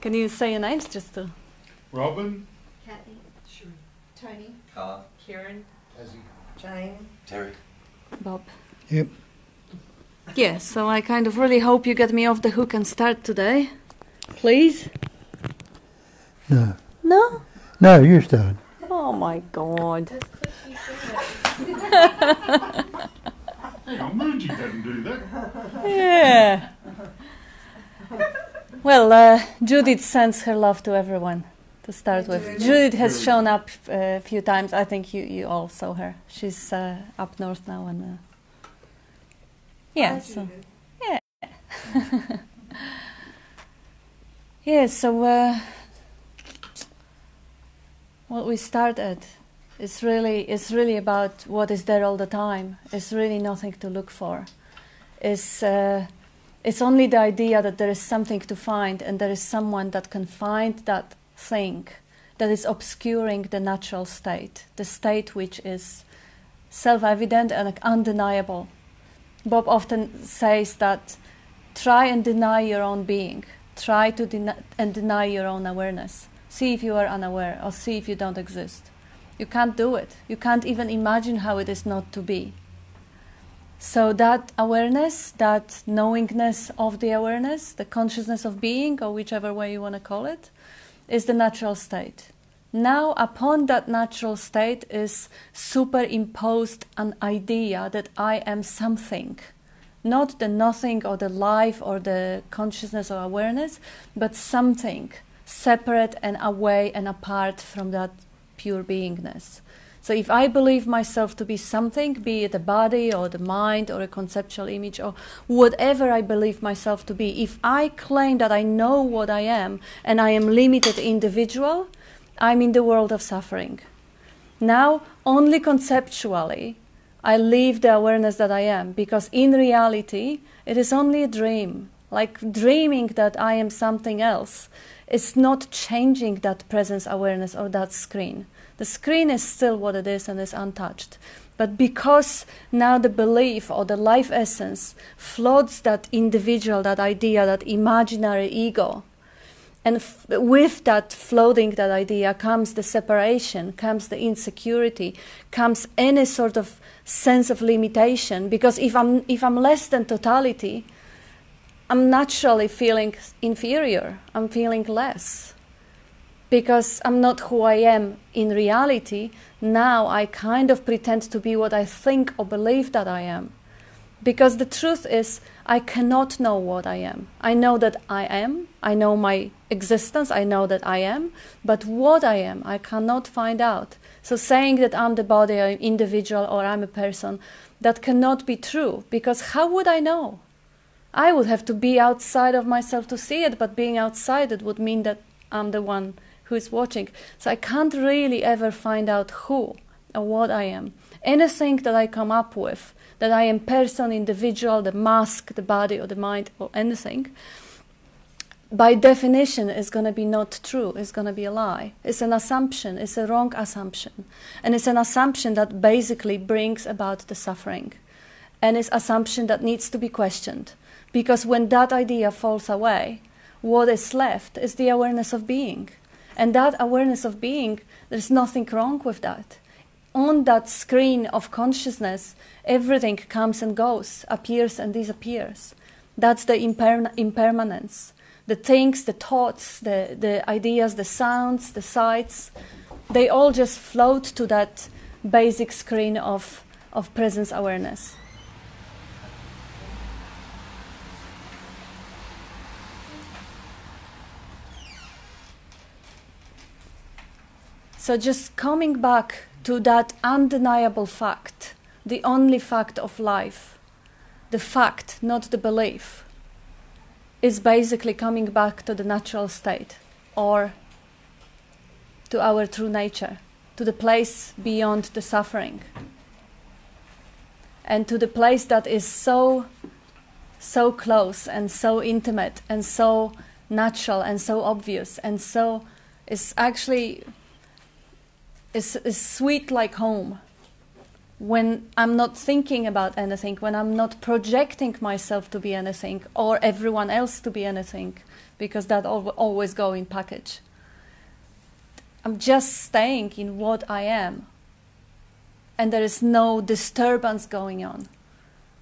Can you say your names just to... Robin, Kathy, Sure. Tony, Carl, Karen, Tassie. Jane. Terry. Bob? Yep. Yeah, so I kind of really hope you get me off the hook and start today. Please? No. No? No, you start. Oh my God. That's quick you said Hang on, Moody doesn't do that. Yeah. Well, Judith sends her love to everyone to start with. Judith has shown up a few times. I think you all saw her. She's up north now. And yeah, so... Yeah. Yeah, so what we start at is really about what is there all the time. It's really nothing to look for. It's only the idea that there is something to find and there is someone that can find that thing that is obscuring the natural state, the state which is self-evident and undeniable. Bob often says that try and deny your own being. Try to deny your own awareness. See if you are unaware or see if you don't exist. You can't do it. You can't even imagine how it is not to be. So that awareness, that knowingness of the awareness, the consciousness of being, or whichever way you want to call it, is the natural state. Now, upon that natural state is superimposed an idea that I am something. Not the nothing or the life or the consciousness or awareness, but something separate and away and apart from that pure beingness. So if I believe myself to be something, be it a body or the mind or a conceptual image or whatever I believe myself to be, if I claim that I know what I am and I am limited individual, I'm in the world of suffering. Now, only conceptually, I leave the awareness that I am, because in reality, it is only a dream. Like dreaming that I am something else. It's not changing that presence awareness or that screen. The screen is still what it is and is untouched. But because now the belief or the life essence floods that individual, that idea, that imaginary ego, and with that floating that idea comes the separation, comes the insecurity, comes any sort of sense of limitation. Because if I'm less than totality, I'm naturally feeling inferior. I'm feeling less. Because I'm not who I am in reality, now I kind of pretend to be what I think or believe that I am. Because the truth is, I cannot know what I am. I know that I am, I know my existence, I know that I am, but what I am, I cannot find out. So saying that I'm the body, or individual, or I'm a person, that cannot be true, because how would I know? I would have to be outside of myself to see it, but being outside it would mean that I'm the one who is watching. So I can't really ever find out who or what I am. Anything that I come up with, that I am person, individual, the mask, the body or the mind or anything, by definition is going to be not true, it's going to be a lie. It's an assumption, it's a wrong assumption. And it's an assumption that basically brings about the suffering. And it's an assumption that needs to be questioned. Because when that idea falls away, what is left is the awareness of being. And that awareness of being, there's nothing wrong with that. On that screen of consciousness, everything comes and goes, appears and disappears. That's the impermanence. The things, the thoughts, the ideas, the sounds, the sights, they all just float to that basic screen of presence awareness. So just coming back to that undeniable fact, the only fact of life, the fact, not the belief, is basically coming back to the natural state or to our true nature, to the place beyond the suffering, and to the place that is so close and so intimate and so natural and so obvious and so is actually is sweet like home. when I'm not thinking about anything, when I'm not projecting myself to be anything or everyone else to be anything, because that always go in package. I'm just staying in what I am, and there is no disturbance going on.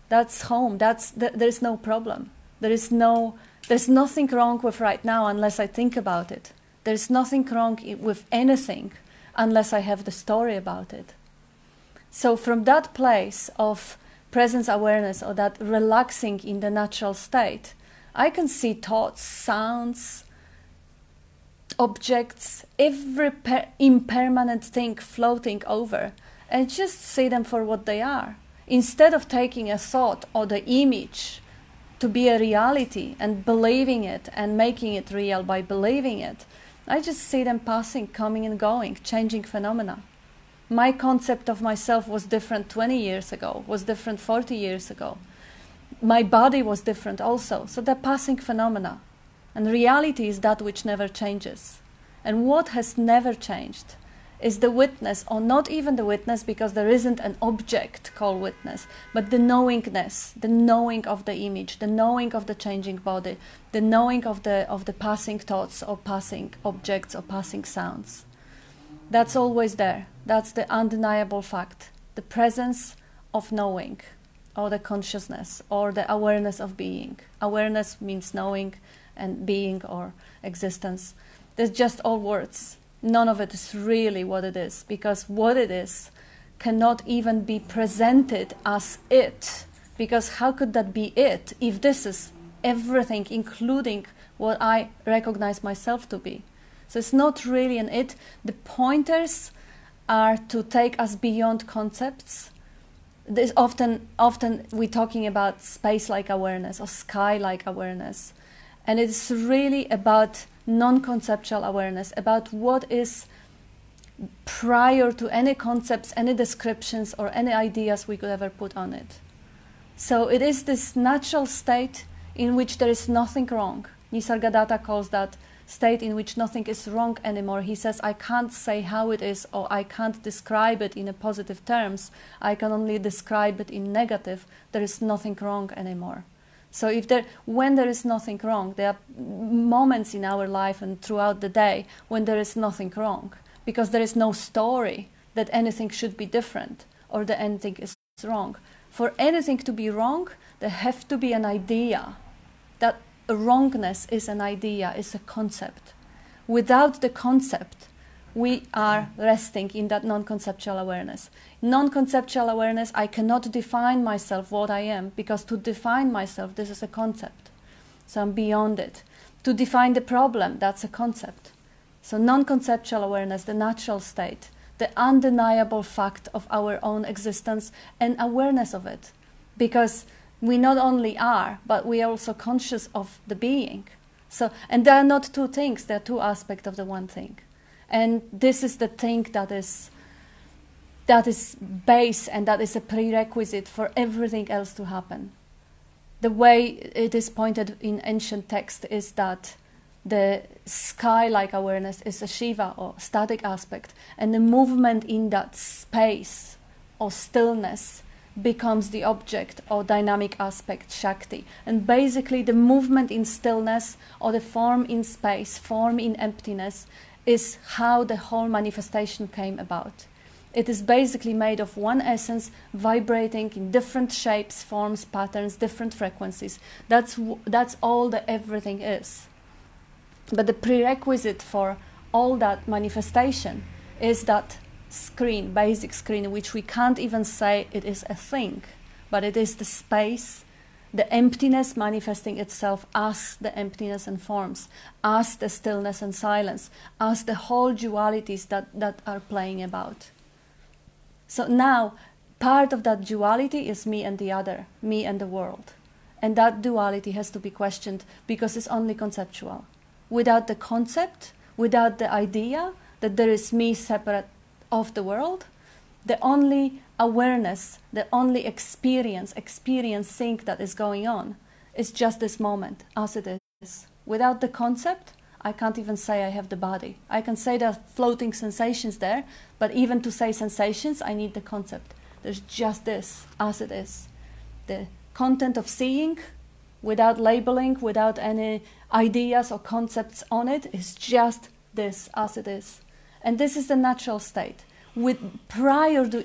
That's home. There's no problem. There's nothing wrong with right now unless I think about it. There's nothing wrong with anything unless I have the story about it. So from that place of presence awareness, or that relaxing in the natural state, I can see thoughts, sounds, objects, every impermanent thing floating over, and just see them for what they are. Instead of taking a thought or the image to be a reality and believing it and making it real by believing it, I just see them passing, coming and going, changing phenomena. My concept of myself was different 20 years ago, was different 40 years ago. My body was different also. So they're passing phenomena. And reality is that which never changes. And what has never changed is the witness, or not even the witness, because there isn't an object called witness, but the knowingness, the knowing of the image, the knowing of the changing body, the knowing of the passing thoughts or passing objects or passing sounds. That's always there. That's the undeniable fact. The presence of knowing, or the consciousness, or the awareness of being. Awareness means knowing, and being or existence. There's just all words. None of it is really what it is, because what it is cannot even be presented as it. Because how could that be it if this is everything, including what I recognize myself to be? So it's not really an it. The pointers are to take us beyond concepts. There's often we're talking about space-like awareness or sky-like awareness. And it's really about non-conceptual awareness, about what is prior to any concepts, any descriptions, or any ideas we could ever put on it. So it is this natural state in which there is nothing wrong. Nisargadatta calls that state in which nothing is wrong anymore. He says, I can't say how it is, or I can't describe it in a positive terms. I can only describe it in negative. There is nothing wrong anymore. So when there is nothing wrong, there are moments in our life and throughout the day when there is nothing wrong, because there is no story that anything should be different or that anything is wrong. For anything to be wrong, there have to be an idea. That wrongness is an idea, is a concept. Without the concept, we are resting in that non-conceptual awareness. Non-conceptual awareness, I cannot define myself what I am, because to define myself, this is a concept. So I'm beyond it. To define the problem, that's a concept. So non-conceptual awareness, the natural state, the undeniable fact of our own existence and awareness of it. Because we not only are, but we are also conscious of the being. So, and there are not two things, there are two aspects of the one thing. And this is the thing that is base, and that is a prerequisite for everything else to happen. The way it is pointed in ancient text is that the sky-like awareness is a Shiva or static aspect, and the movement in that space or stillness becomes the object or dynamic aspect, Shakti. And basically the movement in stillness, or the form in space, form in emptiness, is how the whole manifestation came about. It is basically made of one essence vibrating in different shapes, forms, patterns, different frequencies. That's all that everything is. But the prerequisite for all that manifestation is that screen, basic screen, which we can't even say it is a thing, but it is the space, the emptiness manifesting itself as the emptiness and forms, as the stillness and silence, as the whole dualities that are playing about. So now, part of that duality is me and the other, me and the world. And that duality has to be questioned, because it's only conceptual. Without the concept, without the idea that there is me separate of the world, the only awareness, the only experiencing that is going on is just this moment as it is. Without the concept, I can't even say I have the body. I can say there are floating sensations there, but even to say sensations, I need the concept. There's just this as it is. The content of seeing, without labeling, without any ideas or concepts on it, is just this as it is. And this is the natural state. Prior to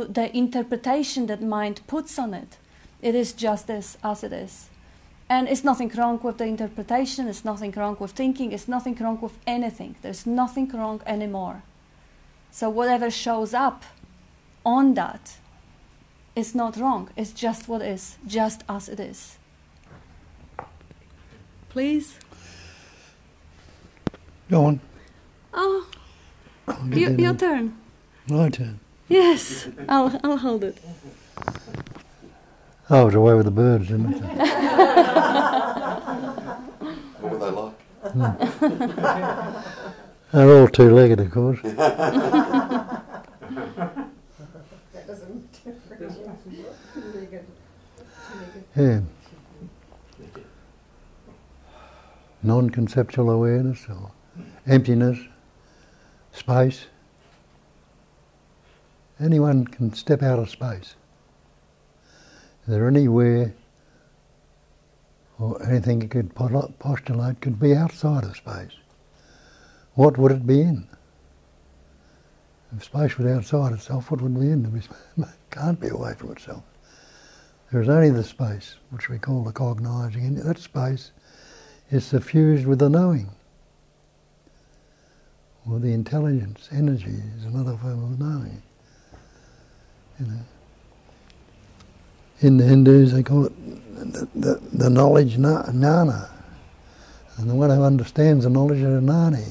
the interpretation that mind puts on it, it is just this as it is. And it's nothing wrong with the interpretation, it's nothing wrong with thinking, it's nothing wrong with anything. There's nothing wrong anymore. So whatever shows up on that is not wrong. It's just what is, just as it is. Please? Go on. Oh, your turn. My turn. Yes, I'll hold it. I was away with the birds, didn't I? What were they like? They're all two-legged, of course. That doesn't Yeah. Non-conceptual awareness or emptiness, space. Anyone can step out of space. Is there anywhere or anything you could postulate could be outside of space? What would it be in? If space was outside itself, what would it be in? It can't be away from itself. There is only the space, which we call the cognising, and that space is suffused with the knowing. Or the intelligence, energy is another form of knowing. You know. In the Hindus they call it the knowledge jnana. And the one who understands the knowledge is a Gnani.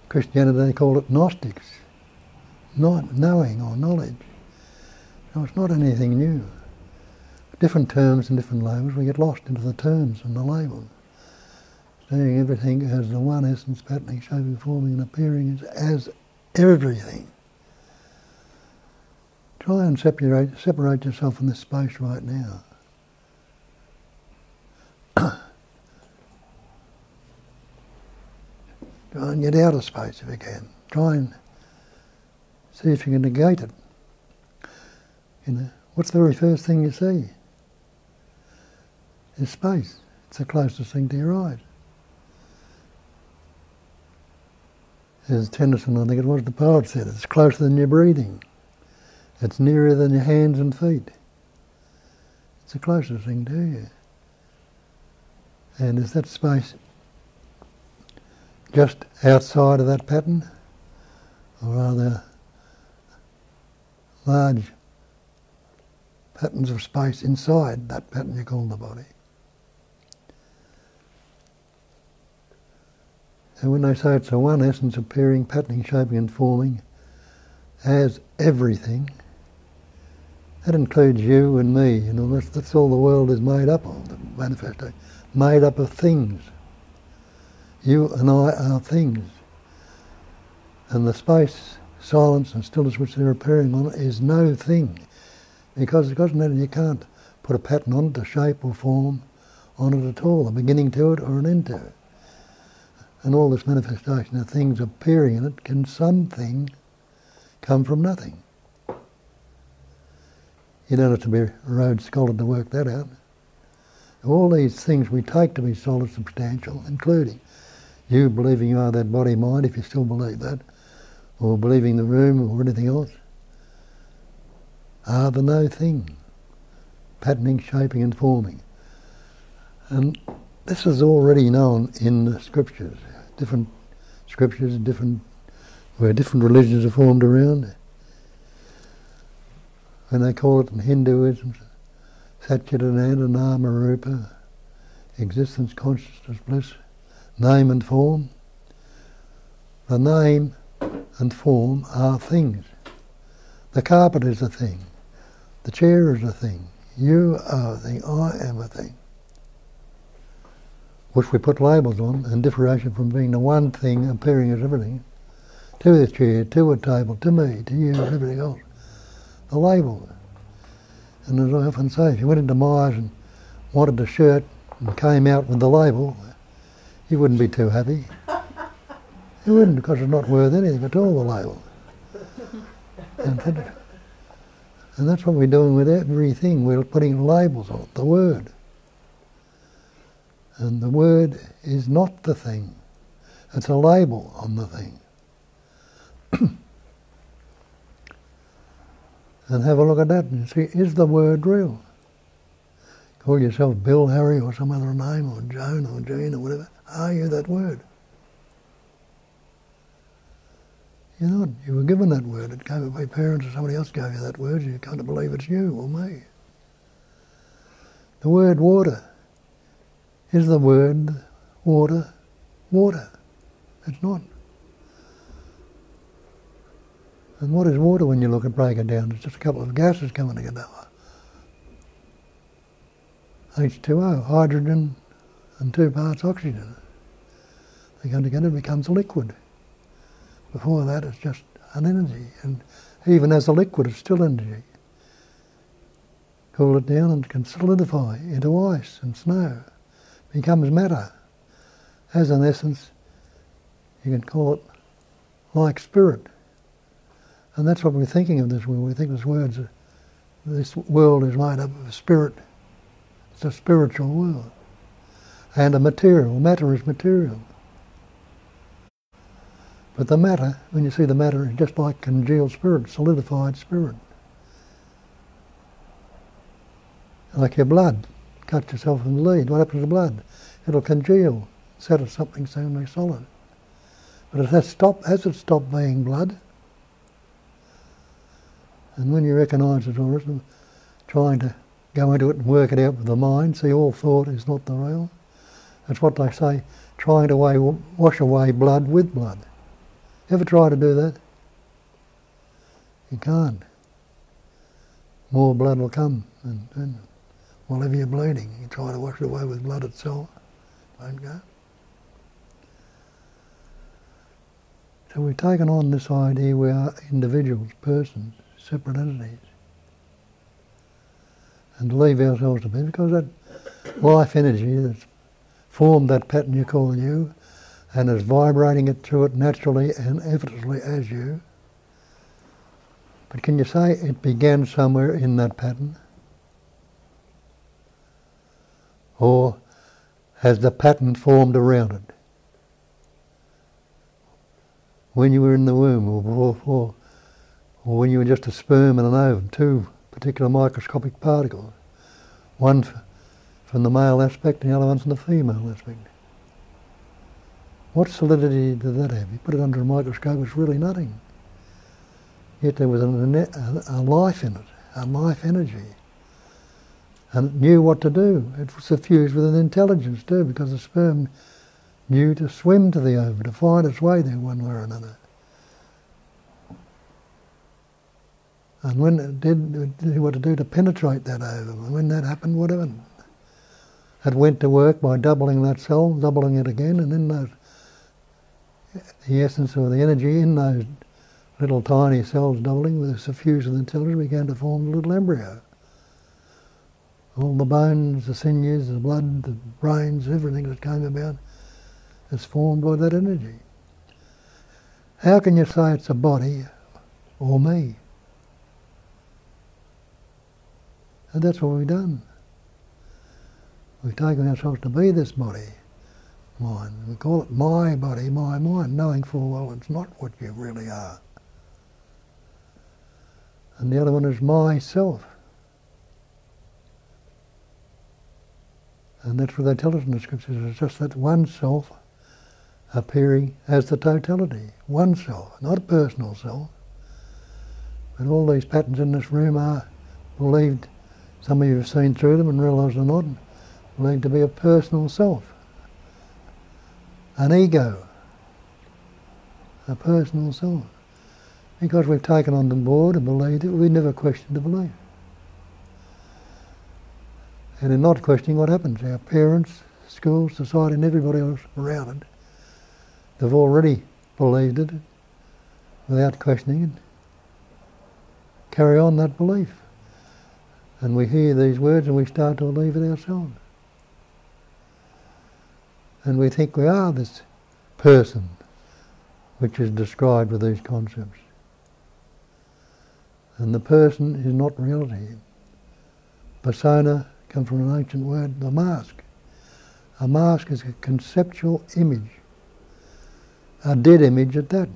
Christianity they call it Gnostics. Not knowing or knowledge. So it's not anything new. Different terms and different labels, we get lost into the terms and the labels. Seeing everything as the one essence, patterning, shaping, forming and appearing as everything. Try and separate yourself from this space right now. Try and get out of space if you can. Try and see if you can negate it. You know, what's the very first thing you see? It's space. It's the closest thing to your eyes. As Tennyson, I think it was, the poet said, it's closer than your breathing. It's nearer than your hands and feet. It's the closest thing to you. And is that space just outside of that pattern? Or are there large patterns of space inside that pattern you call the body? And when they say it's a one essence appearing, patterning, shaping and forming as everything, that includes you and me. You know, that's all the world is made up of, the manifesto. Made up of things. You and I are things. And the space, silence and stillness which they're appearing on is no thing. Because you can't put a pattern on it, a shape or form on it at all, a beginning to it or an end to it. And all this manifestation of things appearing in it, can something come from nothing? You don't have to be a Rhodes Scholar to work that out. All these things we take to be solid, substantial, including you believing you are that body-mind, if you still believe that, or believing the room or anything else, are the no thing. Patterning, shaping and forming. And this is already known in the scriptures. Different scriptures, where different religions are formed around. And they call it in Hinduism, Satchidananda, Nama, Rupa, existence, consciousness, bliss, name and form. The name and form are things. The carpet is a thing. The chair is a thing. You are a thing. I am a thing. Which we put labels on, and differentiation from being the one thing appearing as everything, to the chair, to a table, to me, to you, and everything else. The label. And as I often say, if you went into Myers and wanted a shirt and came out with the label, you wouldn't be too happy. You wouldn't, because it's not worth anything at all, the label. And And that's what we're doing with everything. We're putting labels on it, the word. And the word is not the thing. It's a label on the thing. And have a look at that and see, is the word real? Call yourself Bill, Harry, or some other name, or Joan, or Jean, or whatever. Are you that word? You're not. You were given that word. It came by your parents or somebody else gave you that word. You can't believe it's you or me. The word water. Is the word water water? It's not. And what is water when you look at break it down? It's just a couple of gases coming together. H2O, hydrogen and 2 parts oxygen. They come together, it becomes a liquid. Before that it's just an energy, and even as a liquid it's still energy. Cool it down and it can solidify into ice and snow. Becomes matter. As an essence, you can call it like spirit. And that's what we're thinking of this world. We think this world is made up of spirit. It's a spiritual world. And a material. Matter is material. But the matter, when you see the matter, is just like congealed spirit, solidified spirit. Like your blood. Cut yourself in the lead. What happens to blood? It'll congeal, set of something seemingly solid. But it has it stopped being blood? And when you recognise it, or trying to go into it and work it out with the mind, see all thought is not the real. That's what they say, trying to wash away blood with blood. Ever try to do that? You can't. More blood will come, and whatever you're bleeding, you try to wash it away with blood itself. Won't go. So we've taken on this idea we are individuals, persons, separate entities, and to leave ourselves to be, because that life energy that's formed that pattern you call you, and is vibrating it through it naturally and effortlessly as you. But can you say it began somewhere in that pattern? Or has the pattern formed around it? When you were in the womb, or when you were just a sperm and an ovum, 2 particular microscopic particles, one from the male aspect and the other one from the female aspect. What solidity did that have? You put it under a microscope, it's really nothing. Yet there was a life in it, a life energy. And it knew what to do. It was suffused with an intelligence too, because the sperm knew to swim to the ovum, to find its way there one way or another. And when it knew what to do to penetrate that ovum. And when that happened, whatever, it went to work by doubling that cell, doubling it again, and then the essence or the energy in those little tiny cells doubling with a suffusion of intelligence began to form a little embryo. All the bones, the sinews, the blood, the brains, everything that came about is formed by that energy. How can you say it's a body or me? And that's what we've done. We've taken ourselves to be this body, mind. We call it my body, my mind, knowing full well it's not what you really are. And the other one is myself. And that's what they tell us in the scriptures. It's just that one self appearing as the totality. One self, not a personal self. But all these patterns in this room are believed, some of you have seen through them and realised they're not, believed to be a personal self. An ego. A personal self. Because we've taken on board and believed it, we never questioned the belief. And in not questioning what happens, our parents, school, society and everybody else around it, they've already believed it without questioning it. Carry on that belief. And we hear these words and we start to believe it ourselves. And we think we are this person which is described with these concepts. And the person is not reality. Persona comes from an ancient word, the mask. A mask is a conceptual image, a dead image at that.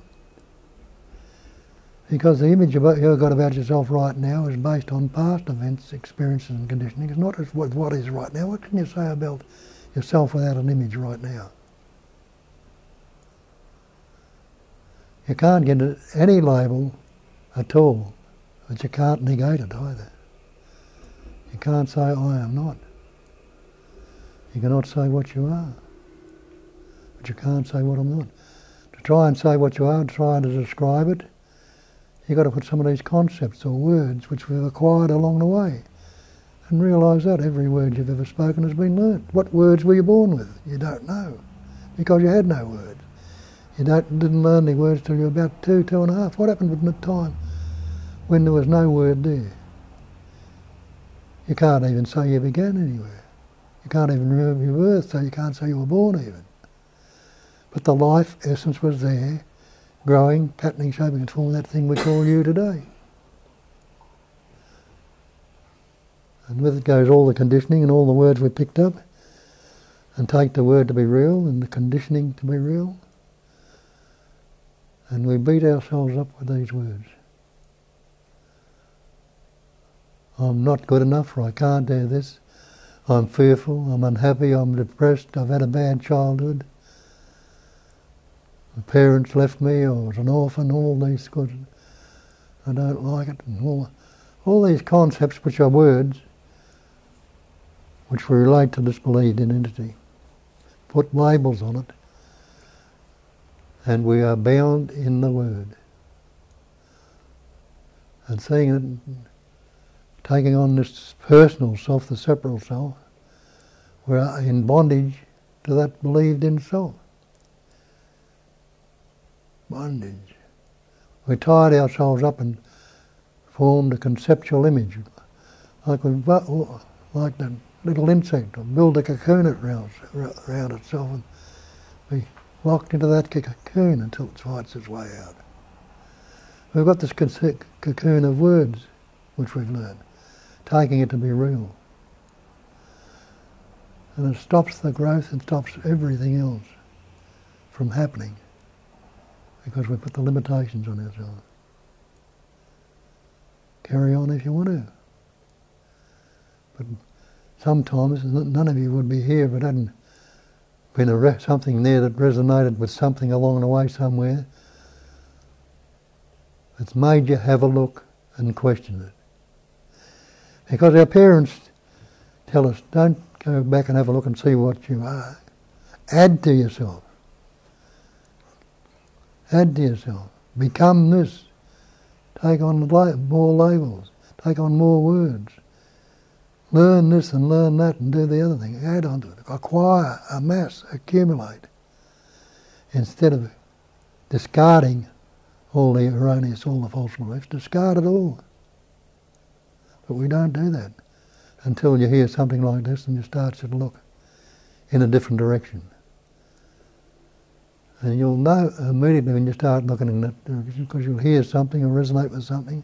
Because the image you've got about yourself right now is based on past events, experiences and conditioning. It's not what is right now. What can you say about yourself without an image right now? You can't get any label at all, but you can't negate it either. You can't say, I am not. You cannot say what you are, but you can't say what I'm not. To try and say what you are, try to describe it, you've got to put some of these concepts or words which we've acquired along the way and realise that every word you've ever spoken has been learnt. What words were you born with? You don't know, because you had no words. You didn't learn any words till you were about 2.5. What happened in the time when there was no word there? You can't even say you began anywhere. You can't even remember your birth, so you can't say you were born even. But the life essence was there, growing, patterning, shaping and forming that thing we call you today. And with it goes all the conditioning and all the words we picked up, and take the word to be real and the conditioning to be real. And we beat ourselves up with these words. I'm not good enough, or I can't do this. I'm fearful, I'm unhappy, I'm depressed, I've had a bad childhood. My parents left me, I was an orphan, all these good. I don't like it. And all these concepts which are words, which we relate to this believed entity. Put labels on it, and we are bound in the word. And seeing it, taking on this personal self, the separate self, we are in bondage to that believed in self. Bondage. We tied ourselves up and formed a conceptual image, like the little insect, or build a cocoon around itself and be locked into that cocoon until it fights its way out. We've got this cocoon of words which we've learned, taking it to be real. And it stops the growth and stops everything else from happening because we put the limitations on ourselves. Carry on if you want to. But sometimes none of you would be here if it hadn't been something there that resonated with something along the way somewhere that's made you have a look and question it. Because our parents tell us, don't go back and have a look and see what you are. Add to yourself. Add to yourself. Become this. Take on more labels. Take on more words. Learn this and learn that and do the other thing. Add on to it. Acquire, amass, accumulate. Instead of discarding all the erroneous, all the false beliefs, discard it all. But we don't do that until you hear something like this and you start to look in a different direction. And you'll know immediately when you start looking in that direction, because you'll hear something or resonate with something,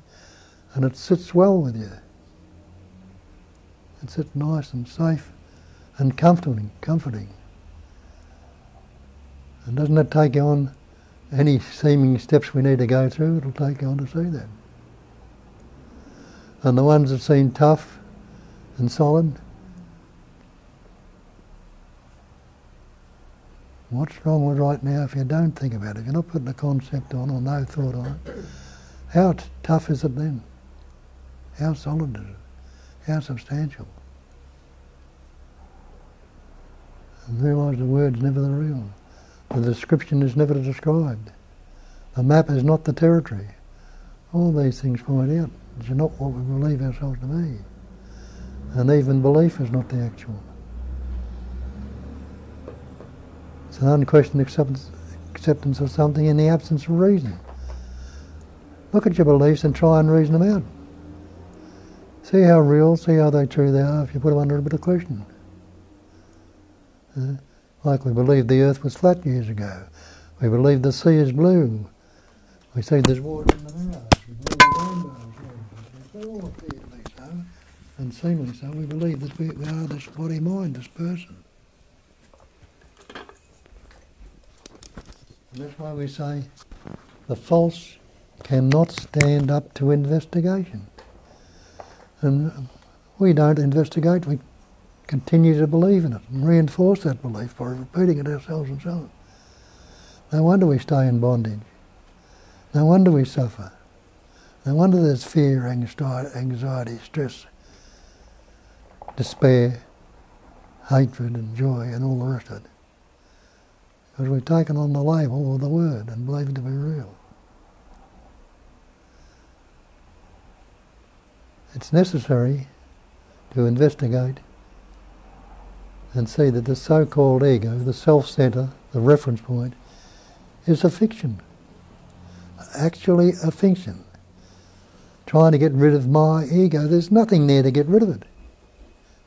and it sits well with you. It sits nice and safe and comforting. And doesn't that take you on any seeming steps we need to go through? It'll take you on to see that. And the ones that seem tough and solid, what's wrong with right now if you don't think about it? If you're not putting a concept on or no thought on it, how tough is it then? How solid is it? How substantial? And realise the word's never the real. The description is never described. The map is not the territory. All these things point out that you're not what we believe ourselves to be. And even belief is not the actual. It's an unquestioned acceptance of something in the absence of reason. Look at your beliefs and try and reason them out. See how real, see how true they are if you put them under a bit of question. Like we believed the earth was flat years ago. We believe the sea is blue. We say there's water in the mirror. We believe the rainbow is all appear to be so, and seemingly so, we believe that we are this body-mind, this person. And that's why we say the false cannot stand up to investigation. And we don't investigate, we continue to believe in it and reinforce that belief by repeating it ourselves and so on. No wonder we stay in bondage. No wonder we suffer. No wonder there's fear, anxiety, stress, despair, hatred and joy and all the rest of it. Because we've taken on the label or the word and believe it to be real. It's necessary to investigate and see that the so-called ego, the self-centre, the reference point, is a fiction. Actually a fiction. Trying to get rid of my ego, there's nothing there to get rid of it.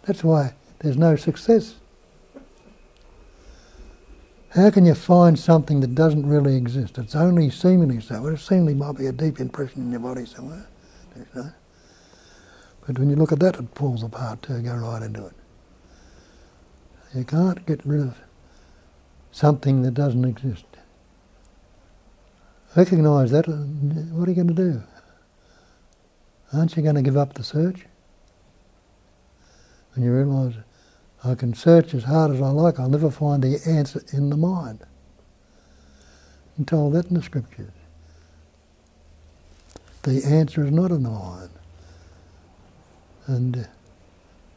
That's why there's no success. How can you find something that doesn't really exist? It's only seemingly so. It seemingly might be a deep impression in your body somewhere. But when you look at that, it falls apart too. Go right into it. You can't get rid of something that doesn't exist. Recognise that, and what are you going to do? Aren't you going to give up the search? When you realise, I can search as hard as I like, I'll never find the answer in the mind. I'm told that in the scriptures. The answer is not in the mind. And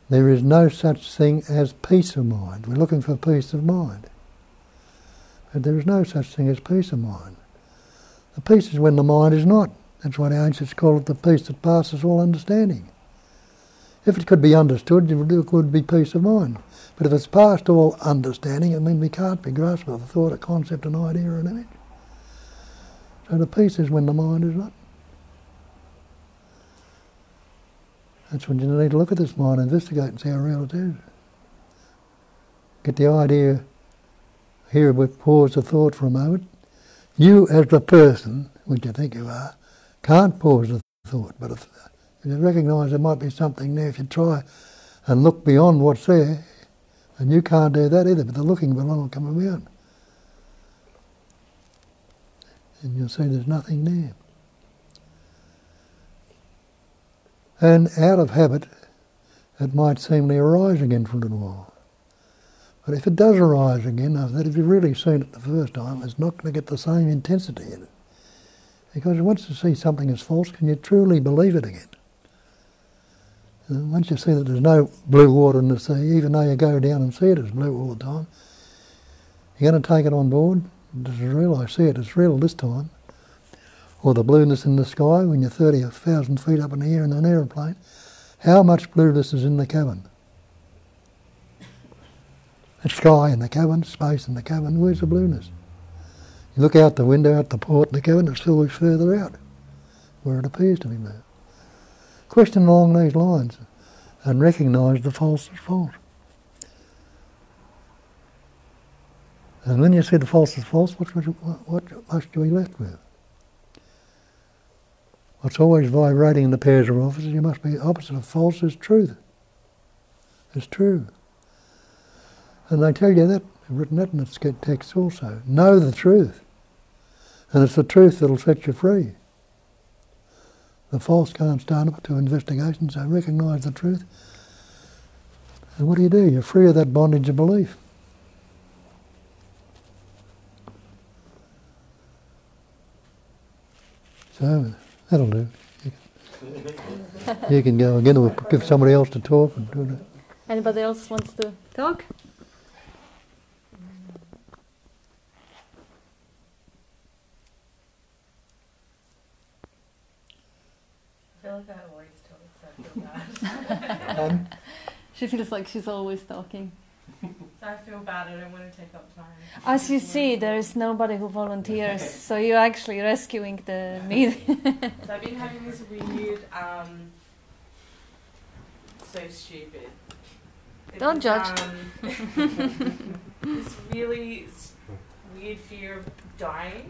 there is no such thing as peace of mind. We're looking for peace of mind. But there is no such thing as peace of mind. The peace is when the mind is not. That's why the ancients call it the peace that passes all understanding. If it could be understood, it would be peace of mind. But if it's past all understanding, it means we can't be grasped with a thought, a concept, an idea, or an image. So the peace is when the mind is not. That's when you need to look at this mind, investigate and see how real it is. Get the idea, here we pause the thought for a moment. You as the person, which you think you are, can't pause the thought, but if you recognise there might be something there, if you try and look beyond what's there, and you can't do that either, but the looking will come beyond. And you'll see there's nothing there. And out of habit, it might seemingly arise again for a little while. But if it does arise again, after that, if you've really seen it the first time, it's not going to get the same intensity in it. Because once you see something as false, can you truly believe it again? And once you see that there's no blue water in the sea, even though you go down and see it as blue all the time, you're going to take it on board. This is real, I see it, it's real this time. Or the blueness in the sky when you're 30,000 feet up in the air in an aeroplane. How much blueness is in the cabin? The sky in the cabin, space in the cabin, where's the blueness? You look out the window, out the port in the cabin, it's still further out, where it appears to be moved. Question along these lines and recognise the false as false. And when you see the false as false, what must you be left with? What's always vibrating in the pairs of opposites, you must be opposite of false is truth. It's true. And they tell you that, they've written that in the text also. Know the truth. And it's the truth that'll set you free. The false can't stand up to investigation, so recognise the truth. And what do? You're free of that bondage of belief. So, that'll do. You can go again, or give somebody else to talk. And do that. Anybody else wants to talk? I feel like I always talk, so I feel bad. She feels like she's always talking. So I feel bad, I don't want to take up time. As you see, there is nobody who volunteers, so you're actually rescuing the meeting. So I've been having this weird, so stupid. Don't judge. This really weird fear of dying.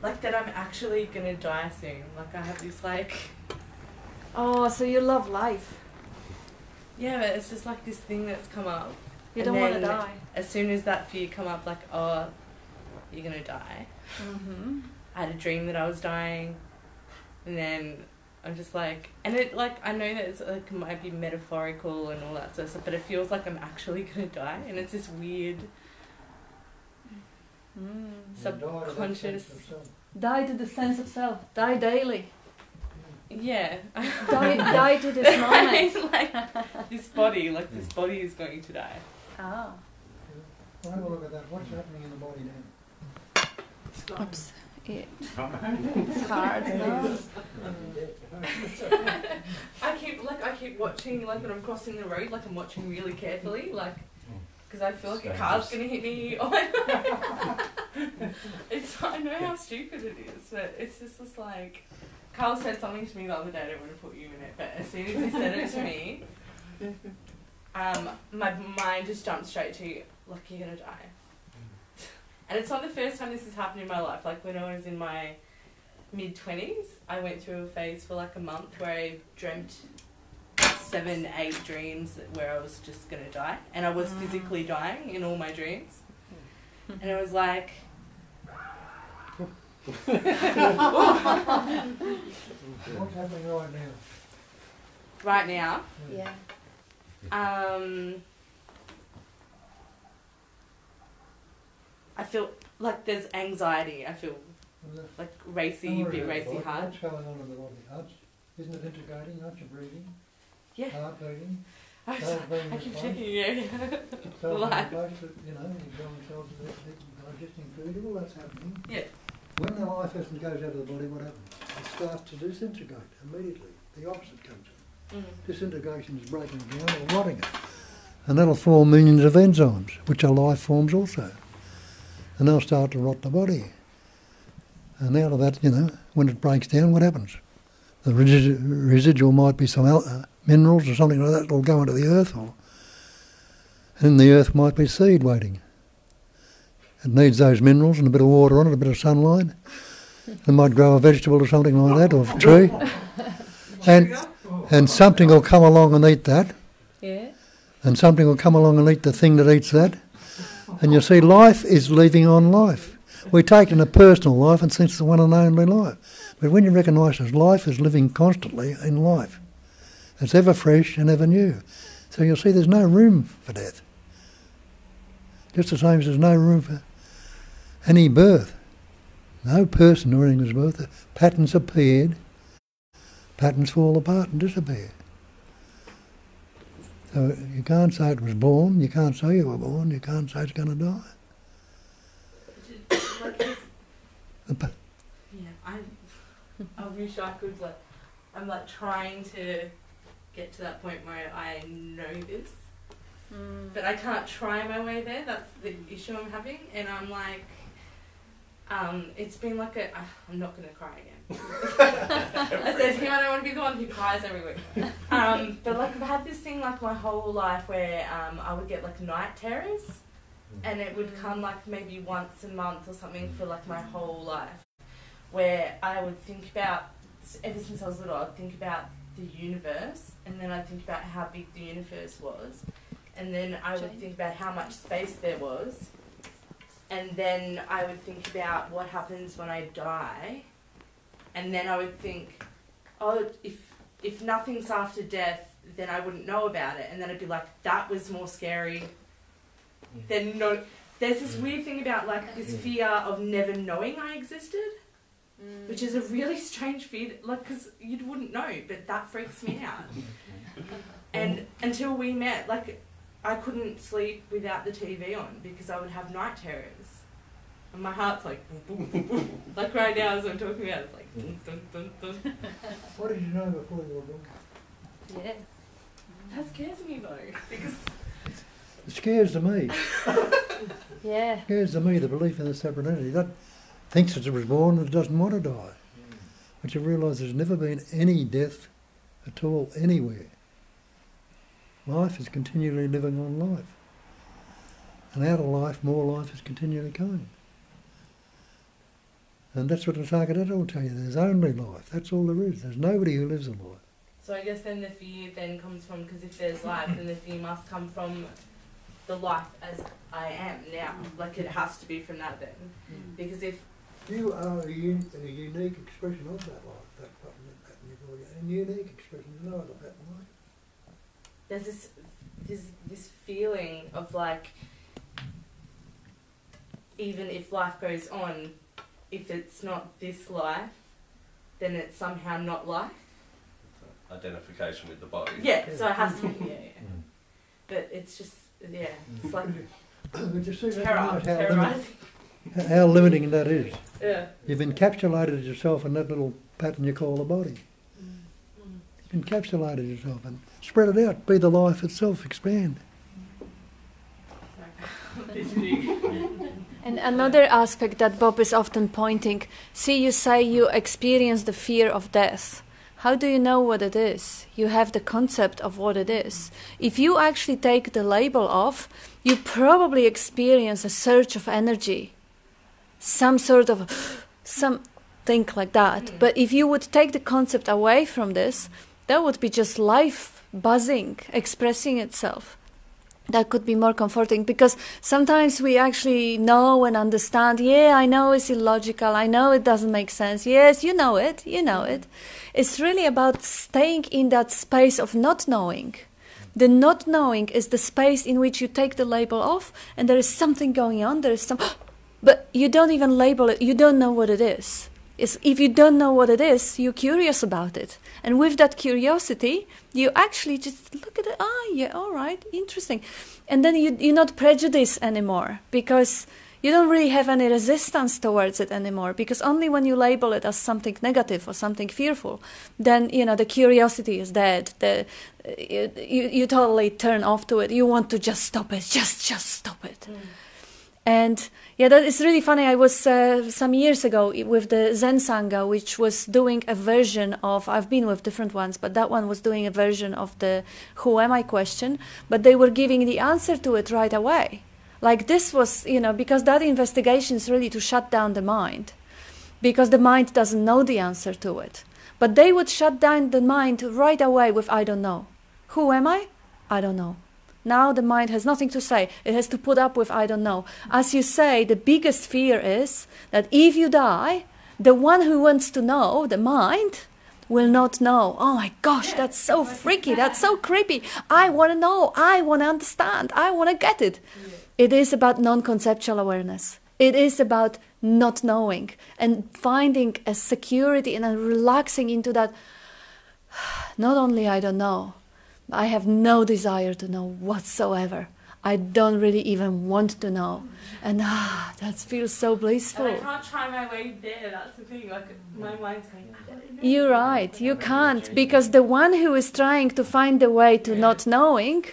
Like that I'm actually going to die soon. Like I have this Oh, so you love life. Yeah, but it's just like this thing that's come up. You And don't want to then die. As soon as that fear come up, like, oh, you're gonna die. Mm-hmm. I had a dream that I was dying, and then I'm just like, and it like I know that it's like might be metaphorical and all that sort of stuff, but it feels like I'm actually gonna die, and it's this weird subconscious. Die to the sense of self. Die daily. Yeah. Die to this moment. It's like this body is going to die. Ah. Well, have a look at that. What's happening in the body now? Oops. It's hard. No? I keep watching, like when I'm crossing the road, like I'm watching really carefully, like because I feel like a car's gonna hit me. I know how stupid it is, but it's just like Carl said something to me the other day. I don't want to put you in it, but as soon as he said it to me, my mind just jumped straight to like you're gonna die. And it's not the first time this has happened in my life. Like when I was in my mid-20s, I went through a phase for like a month where I dreamt 7, 8 dreams where I was just going to die. And I was physically dying in all my dreams. And it was like... What's happening right now? Right now? Yeah. I feel like there's anxiety. I feel like racy heart. What's going on in the body? Heart's, isn't it integrating? Aren't you breathing? Yeah. Heart beating? I keep checking, yeah. Cells in place that, you know, you're growing cells that digesting food, all that's happening. Yeah. When the life essence goes out of the body, what happens? It starts to disintegrate immediately. The opposite comes in. Disintegration is breaking down or rotting it. And that'll form millions of enzymes, which are life forms also. And they'll start to rot the body. And out of that, you know, when it breaks down, what happens? The residual might be some minerals or something like that that'll go into the earth, and in the earth might be seed waiting. It needs those minerals and a bit of water on it, a bit of sunlight. It might grow a vegetable or something like that, or a tree. And something will come along and eat that. Yeah. And something will come along and eat the thing that eats that. And you see, life is living on life. We take it in a personal life and think it's the one and only life. But when you recognise that life is living constantly in life, it's ever fresh and ever new. So you'll see there's no room for death. Just the same as there's no room for any birth. No person or anything is birth. Patterns appeared, patterns fall apart and disappear. So you can't say it was born, you can't say you were born, you can't say it's going to die. I wish I could, like, I'm like trying to get to that point where I know this, but I can't try my way there. That's the issue I'm having, and I'm like, it's been like I'm not going to cry again. I said to him, I don't want to be the one who cries every week. But like I've had this thing like my whole life where I would get like night terrors, and it would come like maybe once a month or something for like my whole life, where I would think about, ever since I was little, I'd think about the universe, and then I'd think about how big the universe was, and then I would think about how much space there was, and then I would think about what happens when I die, and then I would think, oh, if nothing's after death, then I wouldn't know about it, and then I'd be like, that was more scary than no. There's this weird thing about like this fear of never knowing I existed, which is a really strange fear, like, because you wouldn't know, but that freaks me out. And until we met, like, I couldn't sleep without the TV on because I would have night terrors. And my heart's like, boom, boom, boom, boom. Like right now as I'm talking about, it's like, dun, dun, dun, dun. What did you know before you were born? Yeah. That scares me though, because... It scares to me. Yeah. It scares to me, the belief in the separate entity. That thinks it was born and it doesn't want to die. But you realise there's never been any death at all, anywhere. Life is continually living on life. And out of life, more life is continually coming. And that's what the Sakadata will tell you. There's only life. That's all there is. There's nobody who lives a life. So I guess then the fear then comes from, because if there's life, then the fear must come from the life as I am now. Like it has to be from that then. Because if You are a unique expression of that life, that pattern you've already got. A unique expression, there's no other pattern like it. there's this feeling of like, even if life goes on, if it's not this life, then it's somehow not life. Identification with the body. Yeah, so it has to be, yeah. But it's just, yeah, it's like But you see, terrorizing. how limiting that is. Yeah. You've encapsulated yourself in that little pattern you call a body. You've encapsulated yourself and spread it out. Be the life itself. Expand. And another aspect that Bob is often pointing, see, you say you experience the fear of death. How do you know what it is? You have the concept of what it is. If you actually take the label off, you probably experience a surge of energy. Some sort of something like that. But if you would take the concept away from this, that would be just life buzzing, expressing itself. That could be more comforting, because sometimes we actually know and understand, yeah, I know it's illogical, I know it doesn't make sense. Yes, you know it. It's really about staying in that space of not knowing. The not knowing is the space in which you take the label off and there is something going on, but you don't even label it, you don't know what it is. If you don't know what it is, you're curious about it. And with that curiosity, you actually just look at it, yeah, all right, interesting. And then you're not prejudiced anymore, because you don't really have any resistance towards it anymore, because only when you label it as something negative or something fearful, then, the curiosity is dead. You totally turn off to it. You want to just stop it, just stop it. And yeah, that is really funny. I was some years ago with the Zen Sangha, which was doing a version of, I've been with different ones, but that one was doing a version of the who am I question, but they were giving the answer to it right away. Like this was, because that investigation is really to shut down the mind, because the mind doesn't know the answer to it. But they would shut down the mind right away with I don't know. Who am I? I don't know. Now the mind has nothing to say. It has to put up with I don't know. As you say, the biggest fear is that if you die, the one who wants to know, the mind, will not know. Oh my gosh, that's so freaky. That's so creepy. I want to know. I want to understand. I want to get it. It is about non-conceptual awareness. It is about not knowing and finding a security and relaxing into that. Not only I don't know, I have no desire to know whatsoever. I don't really even want to know. And that feels so blissful. And I can't try my way there, that's the thing. Like, my mind's going, I don't know. You're right, you can't. Because the one who is trying to find the way to not knowing,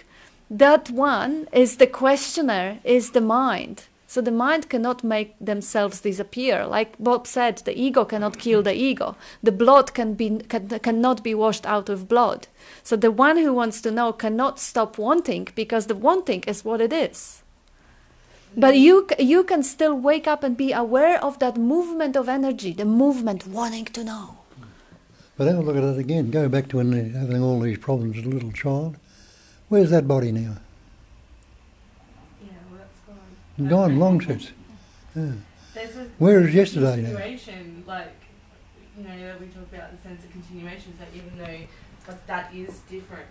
that one is the questioner, is the mind. So the mind cannot make themselves disappear. Like Bob said, the ego cannot kill the ego. The blood cannot be washed out with blood. So the one who wants to know cannot stop wanting, because the wanting is what it is. But you can still wake up and be aware of that movement of energy, the movement wanting to know. But have a look at it again. Go back to when they're having all these problems as a little child. Where's that body now? Gone long since. Yeah. Where is yesterday now? Continuation, like, that we talk about the sense of continuation, is that even though, like, that is different,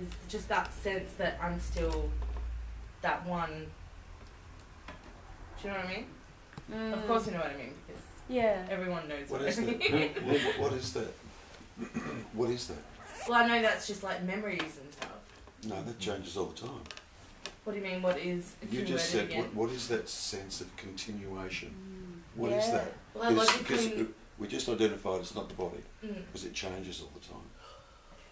it's just that sense that I'm still that one. Do you know what I mean? Of course you know what I mean, because everyone knows what I mean. What is that? What is that? Well, I know that's just like memories and stuff. No, that changes all the time. What do you mean, what is You just said, again? what is that sense of continuation? What is that? Well, Because we just identified it's not the body, because it changes all the time.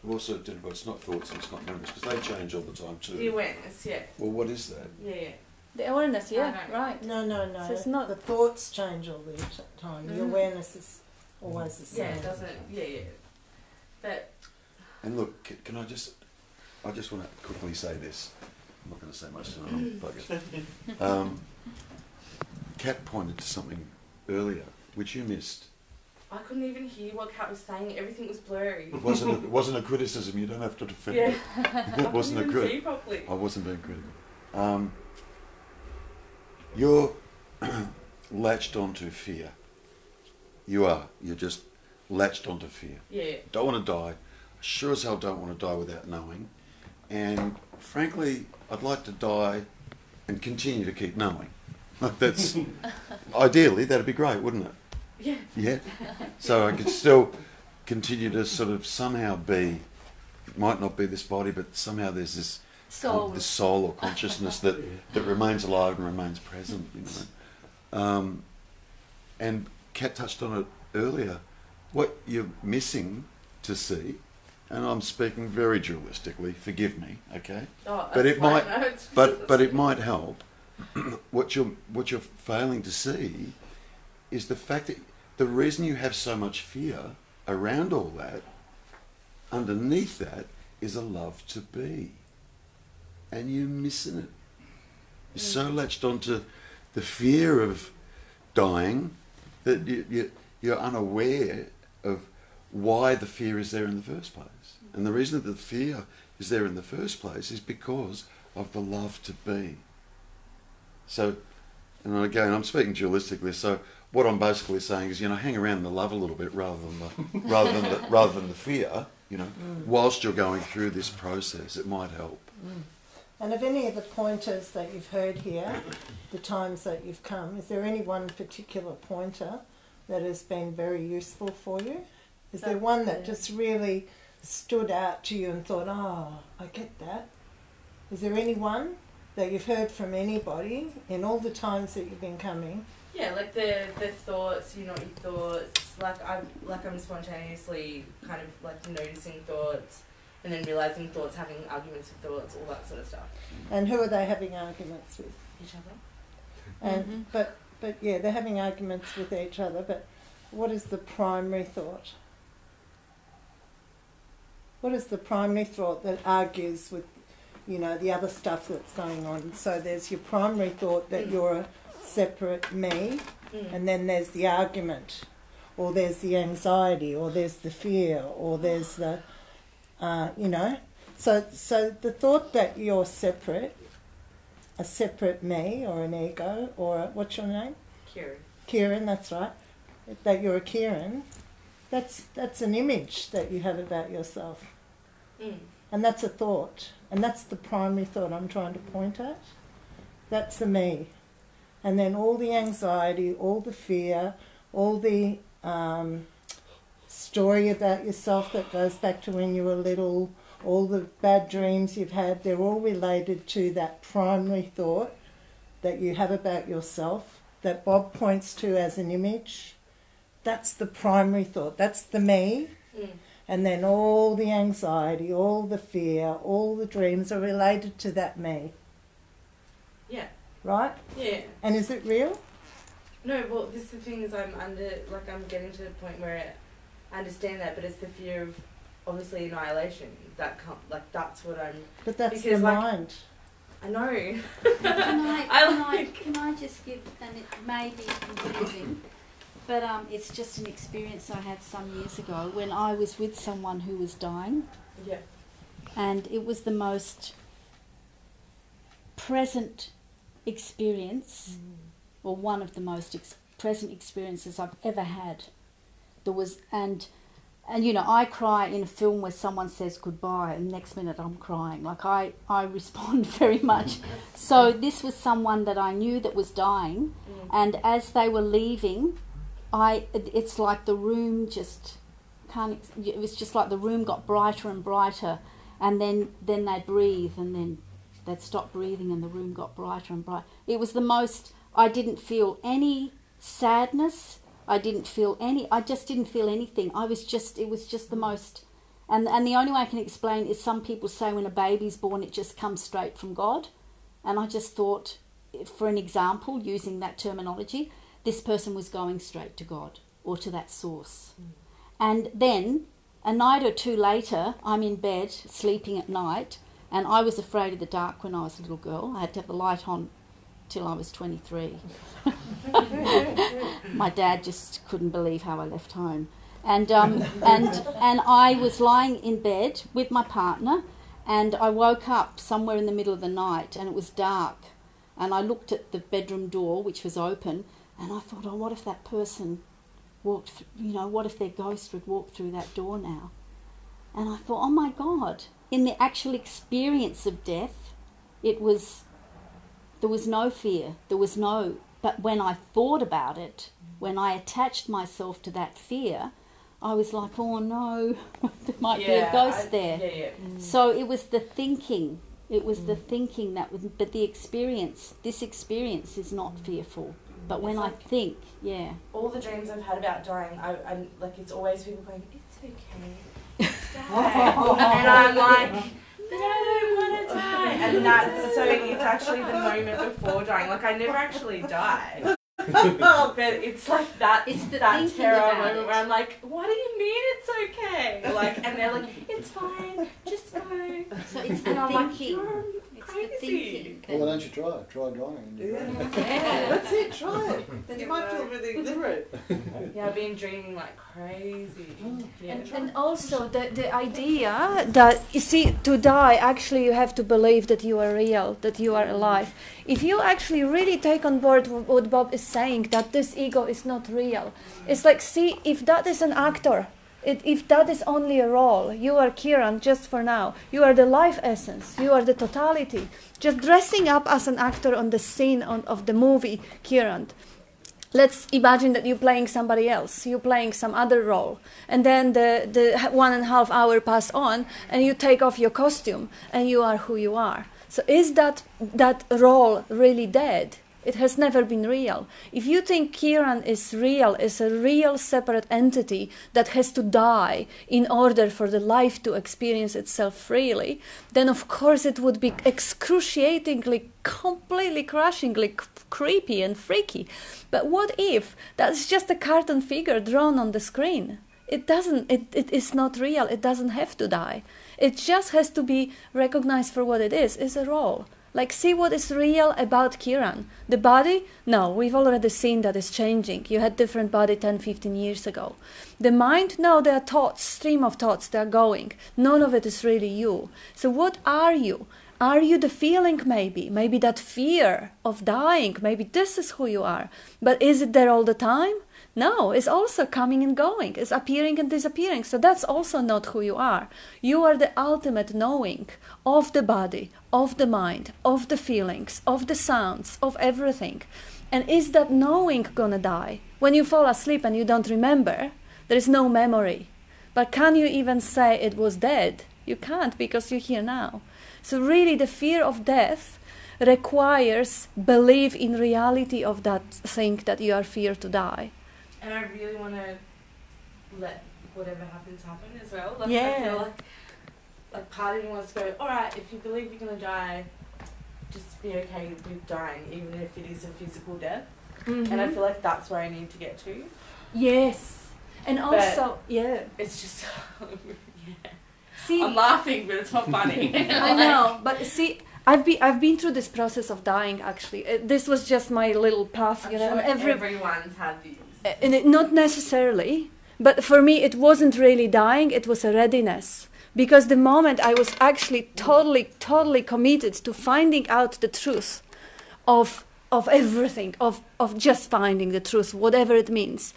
We also identified it's not thoughts and it's not memories, because they change all the time too. The awareness, yeah. Well, what is that? Yeah. The awareness, right. No. So it's not the thoughts change all the time. The awareness is always the same. Yeah, it doesn't, yeah. But... And look, can I just want to quickly say this. I'm not going to say much tonight, Kat pointed to something earlier, which you missed, I couldn't even hear what Kat was saying. Everything was blurry. It wasn't a criticism. You don't have to defend Yeah. it. It wasn't a I couldn't even see criticism. properly. I wasn't being critical. You're latched onto fear. You are. You're just latched onto fear. Yeah. Don't want to die. Sure as hell don't want to die without knowing. And frankly, I'd like to die and continue to keep knowing. That's ideally that'd be great, wouldn't it? Yeah. Yeah. So I could still continue to sort of somehow be. It might not be this body, but somehow there's this this soul or consciousness that remains alive and remains present. You know. And Kat touched on it earlier. What you're missing to see, and I'm speaking very dualistically. Forgive me, okay? Oh, But it fine. might, No, it's but it might help. What you're failing to see is the fact that the reason you have so much fear around all that, underneath that, is a love to be, and you're missing it. You're so latched onto the fear of dying that you're unaware of why the fear is there in the first place. And the reason that the fear is there in the first place is because of the love to be. So, and again, I'm speaking dualistically, so what I'm basically saying is, hang around the love a little bit rather than the fear, whilst you're going through this process. It might help. And of any of the pointers that you've heard here, the times that you've come, is there any one particular pointer that has been very useful for you? Is there one that just really stood out to you and thought, oh, I get that? Is there any one that you've heard from anybody in all the times that you've been coming? Yeah, like the thoughts, your thoughts. I'm spontaneously kind of like noticing thoughts, and then realising thoughts, having arguments with thoughts, all that sort of stuff. And who are they having arguments with? Each other. And but yeah, they're having arguments with each other. But what is the primary thought? What is the primary thought that argues with, the other stuff that's going on? So there's your primary thought that you're a separate me, and then there's the argument, or there's the anxiety, or there's the fear, or there's the, So the thought that you're separate, a separate me, or an ego, or what's your name? Kieran, that's right. That you're a Kieran, that's an image that you have about yourself. And that's a thought. And that's the primary thought I'm trying to point at. That's the me. And then all the anxiety, all the fear, all the story about yourself that goes back to when you were little, all the bad dreams you've had, they're all related to that primary thought that you have about yourself, that Bob points to as an image. That's the primary thought. That's the me. And then all the anxiety, all the fear, all the dreams are related to that me. Yeah. Right? Yeah. And is it real? No, well, this is the thing is I'm getting to the point where I understand that, but it's the fear of, obviously, annihilation. That's what I'm... But that's because, the mind. I know. Can I just give, and it may be confusing, but it's just an experience I had some years ago when I was with someone who was dying. Yeah. And it was the most present experience, or one of the most present experiences I've ever had. There was, and I cry in a film where someone says goodbye, and the next minute I'm crying. Like I respond very much. So this was someone that I knew that was dying, and as they were leaving, it's like the room just can't. It was just like the room got brighter and brighter, and then they'd breathe, and then they'd stop breathing, and the room got brighter and brighter. It was the most. I didn't feel any sadness. I just didn't feel anything. It was just the most, and the only way I can explain is some people say when a baby's born it just comes straight from God, and I just thought, for an example, using that terminology, this person was going straight to God or to that source. And then a night or two later, I'm in bed sleeping at night, and I was afraid of the dark when I was a little girl. I had to have the light on till I was 23. My dad just couldn't believe how I left home. And I was lying in bed with my partner, and I woke up somewhere in the middle of the night, and it was dark. And I looked at the bedroom door, which was open, and I thought, oh, what if that person walked through, what if their ghost would walk through that door now? And I thought, oh my God, in the actual experience of death, there was no fear, but when I thought about it, when I attached myself to that fear, I was like, oh no, there might be a ghost there. So it was the thinking. It was the thinking but this experience is not fearful. But when I think, all the dreams I've had about dying, I'm like, it's always people going, it's okay, it's die. And I'm like, but I don't want to die. And it's actually the moment before dying. Like, I never actually die. But it's like that. It's that terror moment where I'm like, "What do you mean it's okay?" Like, and they're like, "It's fine, just go." So it's the thinking. Crazy. Well, why don't you try? Try dying. That's it. Try it. Then you might feel really different. I've been dreaming like crazy. And also the idea that, you see, to die, actually you have to believe that you are real, that you are alive. If you actually really take on board what Bob is saying, that this ego is not real, it's like, see, if that is an actor, if that is only a role, you are Kieran just for now. You are the life essence. You are the totality. Just dressing up as an actor on the scene of the movie Kieran. Let's imagine that you're playing somebody else. You're playing some other role. And then the 1.5 hour pass on and you take off your costume and you are who you are. So is that role really dead? It has never been real. If you think Kieran is a real separate entity that has to die in order for the life to experience itself freely, then of course it would be excruciatingly, completely crushingly creepy and freaky. But what if that's just a cartoon figure drawn on the screen? It is not real. It doesn't have to die. It just has to be recognized for what it is a role. Like, see what is real about Kieran. The body? No, we've already seen that it's changing. You had different body 10, 15 years ago. The mind? No, there are thoughts, stream of thoughts, they're going. None of it is really you. So what are you? Are you the feeling maybe? Maybe that fear of dying. Maybe this is who you are. But is it there all the time? No, it's also coming and going. It's appearing and disappearing. So that's also not who you are. You are the ultimate knowing of the body, of the mind, of the feelings, of the sounds, of everything. And is that knowing gonna die? When you fall asleep and you don't remember, there is no memory. But can you even say it was dead? You can't, because you're here now. So really the fear of death requires belief in reality of that thing that you are feared to die. And I really want to let whatever happens happen as well. Like, Yeah. I feel like part of me wants to go, all right, if you believe you're going to die, just be okay with dying, even if it is a physical death. Mm-hmm. And I feel like that's where I need to get to. Yes. And also, it's just, See, I'm laughing, but it's not funny. I know, but see, I've been through this process of dying, actually. This was just my little path, I'm you know. sure And everyone's had these. And not necessarily, but for me it wasn't really dying, it was a readiness. Because the moment I was actually totally committed to finding out the truth of everything, of just finding the truth, whatever it means.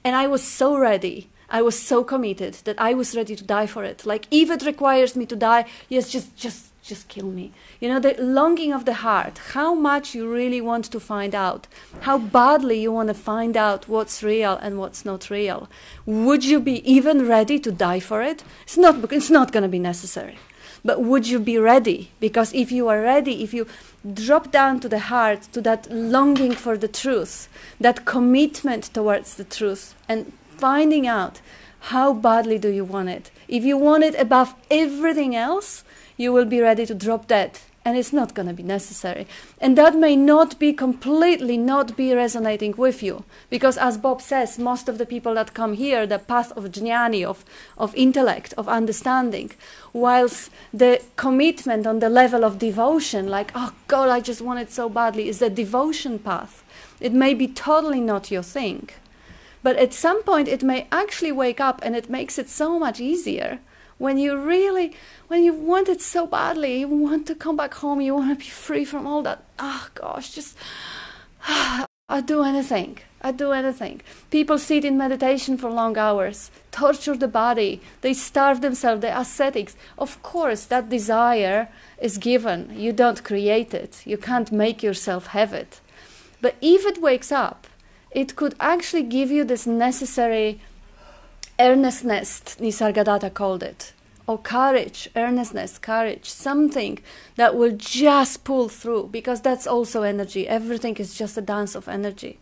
And I was so ready, I was so committed that I was ready to die for it. Like, if it requires me to die, yes, just kill me. You know, the longing of the heart, how much you really want to find out, how badly you want to find out what's real and what's not real. Would you be even ready to die for it? It's not going to be necessary. But would you be ready? Because if you are ready, if you drop down to the heart, to that longing for the truth, that commitment towards the truth, and finding out how badly do you want it. If you want it above everything else, you will be ready to drop that, and it's not going to be necessary. And that may not be completely not be resonating with you, because as Bob says, most of the people that come here, the path of jnani, of intellect, of understanding, whilst the commitment on the level of devotion, like, oh God, I just want it so badly, is the devotion path. It may be totally not your thing. But at some point it may actually wake up, and it makes it so much easier when you want it so badly, you want to come back home, you want to be free from all that. Oh gosh, just I'd do anything. People sit in meditation for long hours, torture the body, they starve themselves, they're ascetics. Of course, that desire is given. You don't create it. You can't make yourself have it. But if it wakes up, it could actually give you this necessary earnestness, Nisargadatta called it, or courage, earnestness, courage, something that will just pull through, because that's also energy. Everything is just a dance of energy.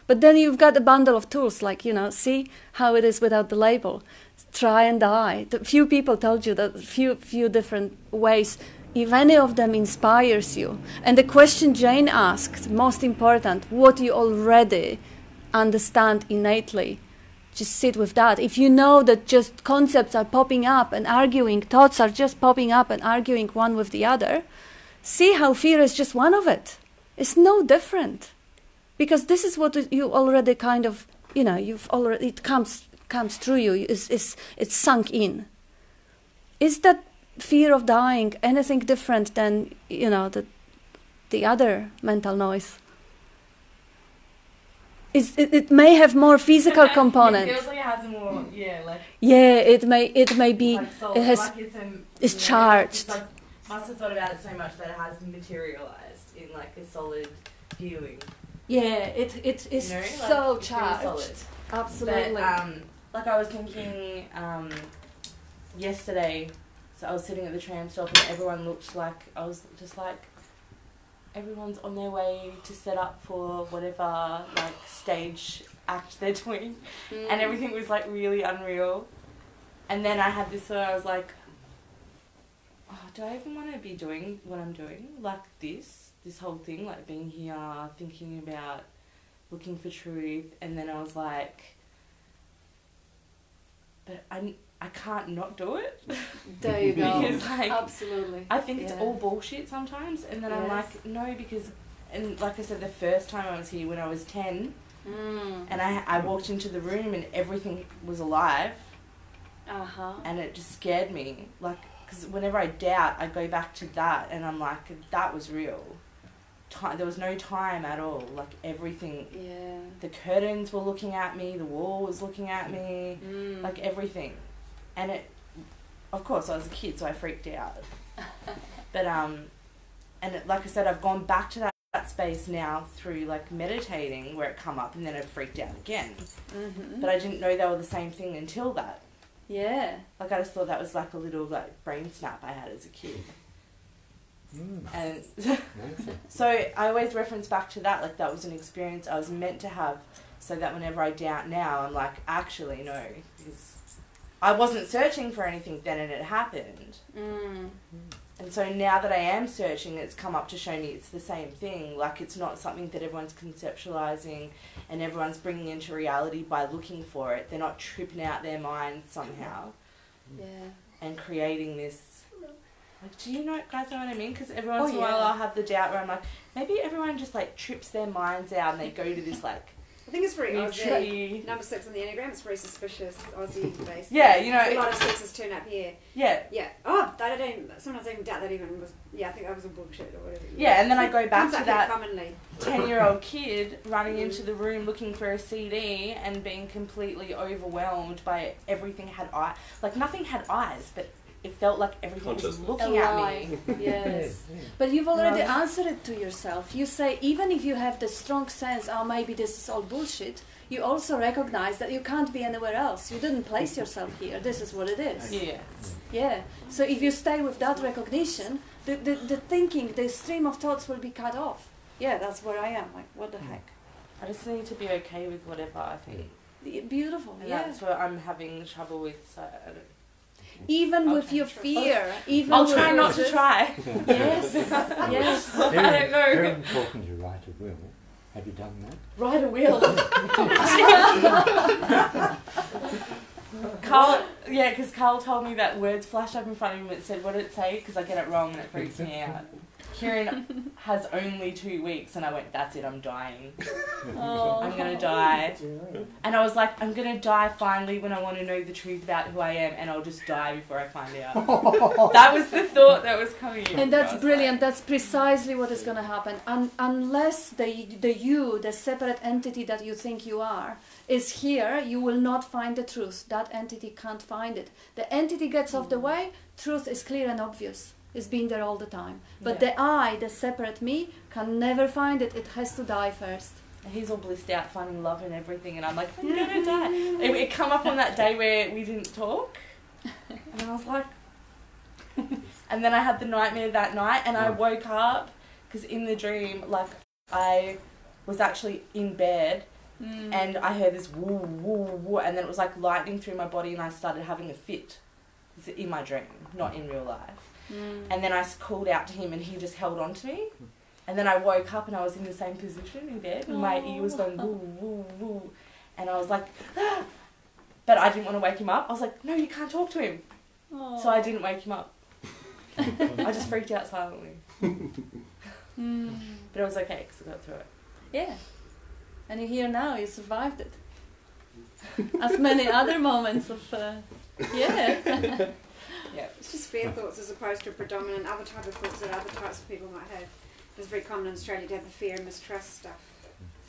But then you've got a bundle of tools, like, see how it is without the label. Try and die. Few people told you that few different ways. If any of them inspires you. And the question Jane asked, most important, what you already understand innately. Just sit with that. If you know that just concepts are popping up and arguing, thoughts are just popping up and arguing one with the other, see how fear is just one of it. It's no different. Because this is what you already kind of, it comes through you, it's sunk in. Is that fear of dying anything different than, the other mental noise? It may have more physical component. It feels like it has more, it may be, like it has, like it's charged. It's like, must have thought about it so much that it has materialized in like a solid feeling. Yeah, it is so it feels charged. solid. Absolutely. But, like I was thinking yesterday, so I was sitting at the tram stop and everyone looked like, I was just like, everyone's on their way to set up for whatever like stage act they're doing, and everything was like really unreal. And then I had this where I was like, oh, do I even want to be doing what I'm doing, like this whole thing, like being here, thinking about looking for truth? And then I was like, but I can't not do it. There you go. Because, like, absolutely. I think it's all bullshit sometimes, and then I'm like, no, because, and like I said, the first time I was here when I was 10, and I walked into the room and everything was alive, and it just scared me, like, because whenever I doubt, I go back to that, and I'm like, that was real. There was no time at all, like everything, the curtains were looking at me, the wall was looking at me, like everything. And of course I was a kid, so I freaked out. But like I said, I've gone back to that space now through like meditating, where it come up, and then I freaked out again. But I didn't know they were the same thing until that. Yeah. Like I just thought that was like a little like brain snap I had as a kid. And so I always reference back to that, like that was an experience I was meant to have, so that whenever I doubt now, I'm like, actually no, because I wasn't searching for anything then, and it happened. And so now that I am searching, it's come up to show me it's the same thing. Like, it's not something that everyone's conceptualizing and everyone's bringing into reality by looking for it. They're not tripping out their minds somehow. And creating this. Like, do you guys know what I mean? Because every once in a while I'll have the doubt where I'm like, maybe everyone just like trips their minds out and they go to this like, I think it's very Aussie. Number 6 on the Enneagram. It's very suspicious, Aussie based. Yeah, a lot of sixes turn up here. Yeah. Oh, sometimes I even doubt that even was. Yeah, I think that was a bullshit or whatever. Yeah, and then I go back to that commonly 10-year-old kid running into the room looking for a CD and being completely overwhelmed by everything had eyes. Like, nothing had eyes, but it felt like everything was looking at me. Yes. But you've already answered it to yourself. You say, even if you have the strong sense, oh, maybe this is all bullshit, you also recognize that you can't be anywhere else. You didn't place yourself here. This is what it is. Yeah. So if you stay with that recognition, the thinking, the stream of thoughts will be cut off. Yeah, that's where I am. Like, what the heck? I just need to be okay with whatever I think. Beautiful, and that's what I'm having trouble with, so I don't. Even with your fear, I'll try not to try. Yes, yes. I don't know. Very important to write a will. Have you done that? Write a will. Carl, because Carl told me that words flashed up in front of him. It said, what did it say? Because I get it wrong and it freaks me out. Kieran has only 2 weeks, and I went, that's it, I'm dying. I'm going to die. And I was like, I'm going to die finally when I want to know the truth about who I am, and I'll just die before I find out. That was the thought that was coming in. And that's brilliant. That's precisely what is going to happen. Unless the you, the separate entity that you think you are, is here, you will not find the truth. That entity can't find it. The entity gets off the way, truth is clear and obvious. It's been there all the time. But the I, the separate me, can never find it. It has to die first. And he's all blissed out finding love and everything, and I'm like, I'm gonna die. It come up on that day where we didn't talk, and I was like, and then I had the nightmare that night, and I woke up, because in the dream, like, I was actually in bed, and I heard this woo, woo, woo, and then it was like lightning through my body, and I started having a fit. In my dream, not in real life. And then I called out to him, and he just held on to me. And then I woke up, and I was in the same position in bed, and my ear was going woo, woo, woo. And I was like, ah! But I didn't want to wake him up. I was like, no, you can't talk to him. So I didn't wake him up. I just freaked out silently. But it was okay, because I got through it. Yeah. And you're here now, you survived it. As many other moments of... yeah. It's just fear thoughts as opposed to predominant other type of thoughts that other types of people might have. It's very common in Australia to have the fear and mistrust stuff.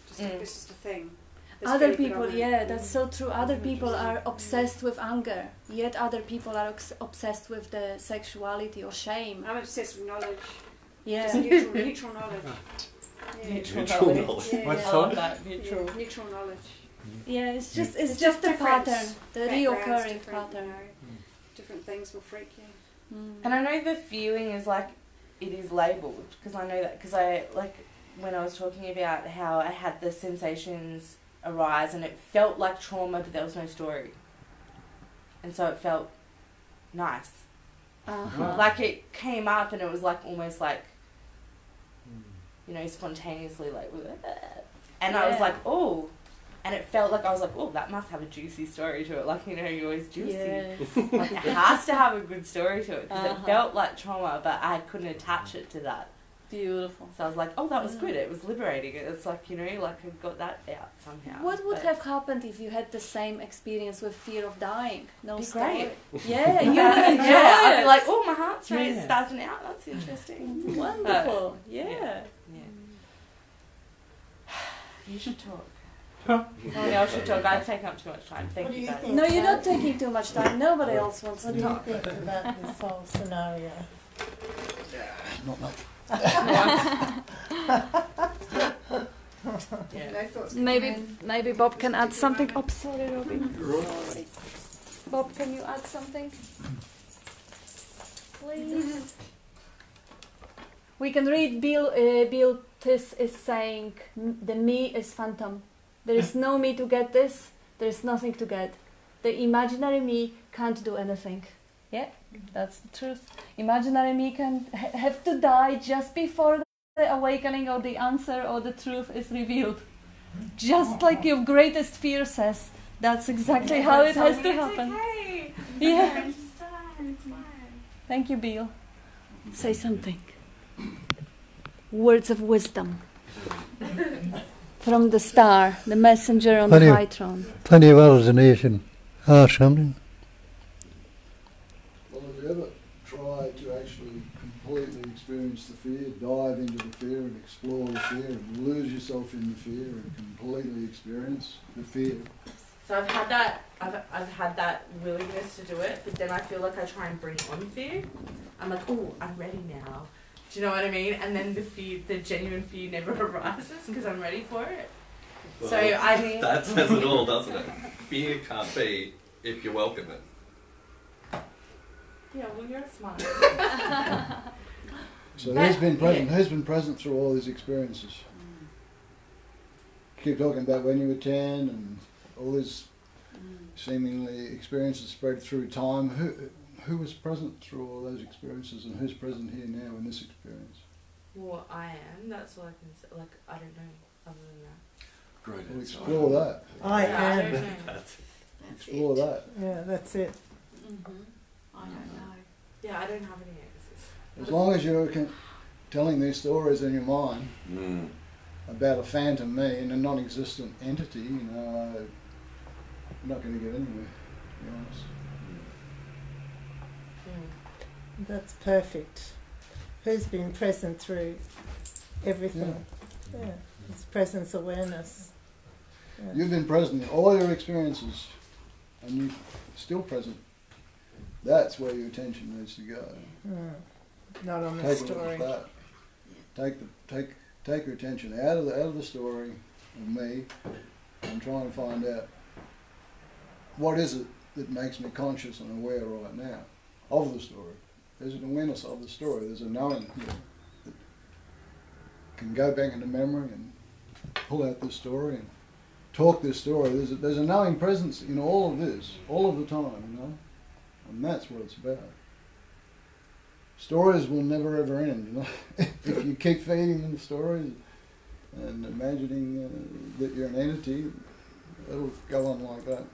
It's just a thing. That's other people, that's so true. Other people are obsessed with anger, yet other people are obsessed with the sexuality or shame. I'm obsessed with knowledge. Yeah. Just neutral knowledge. Yeah. Neutral knowledge. Yeah. What's that? Neutral. Yeah, neutral knowledge. Yeah, it's just the pattern, the reoccurring pattern. pattern. Different things will freak you. And I know the feeling is like, it is labelled, because I know that, because I, like, when I was talking about how I had the sensations arise and it felt like trauma, but there was no story. And so it felt nice. Like it came up and it was like almost like, you know, spontaneously like, and I was like, oh. And it felt like I was like, oh, that must have a juicy story to it. Like, you know, you're always juicy. Yes. Like, it has to have a good story to it. Because it felt like trauma, but I couldn't attach it to that. Beautiful. So I was like, oh, that was good. It was liberating. It's like, you know, like I got that out somehow. What would have happened if you had the same experience with fear of dying? No be story. great. Yeah, you would enjoy I'd it. be like, oh, my heart's rate is spazzing out. That's interesting. Wonderful. Yeah. You should talk. Oh, no, I should talk. I've taken up too much time. Thank you guys. No, you're not taking too much time. Nobody else wants to talk. What do you think about this whole scenario? Not much. No thoughts. Maybe Bob can add something. Oh, sorry, Robin. Sorry. Bob, can you add something? Please. We can read Bill Tiss is saying the me is phantom. There is no me to get this. There is nothing to get. The imaginary me can't do anything. Yeah, that's the truth. Imaginary me can have to die just before the awakening or the answer or the truth is revealed. Just like your greatest fear says. That's exactly how it has to happen. Okay. Yeah. It's fine. Thank you, Bill. Say something. Words of wisdom. From the star, the messenger on the high throne. Plenty of others in here should ask something. Well, have you ever tried to actually completely experience the fear, dive into the fear and explore the fear and lose yourself in the fear and completely experience the fear? So I've had that. I've had that willingness to do it, but then I feel like I try and bring on fear. I'm like, oh, I'm ready now. Do you know what I mean? And then the fear, the genuine fear, never arises because I'm ready for it. Well, so I mean, that says it all, doesn't it? Fear can't be if you welcome it. Yeah, well, you're smart. So who's been present through all these experiences? Keep talking about when you were 10 and all these seemingly experiences spread through time. Who was present through all those experiences and who's present here now in this experience? Well, I am. That's all I can say. Like, I don't know other than that. Great. We'll explore that. I I am. don't know. Explore that. Yeah, that's it. I don't know. Yeah, I don't have any answers. As long as you can telling these stories in your mind Mm. about a phantom me and a non-existent entity, you know, I'm not going to get anywhere, to be honest. That's perfect. Who's been present through everything? Yeah. It's presence awareness. Yeah. You've been present in all your experiences, and you're still present. That's where your attention needs to go. Not on the Take a look story. at that. Take your attention out of the story of me, and try and find out what is it that makes me conscious and aware right now of the story. There's an awareness of the story. There's a knowing here that can go back into memory and pull out this story and talk this story. There's a knowing presence in all of this, all of the time, you know, and that's what it's about. Stories will never ever end, you know. If you keep feeding them stories and imagining that you're an entity, it'll go on like that,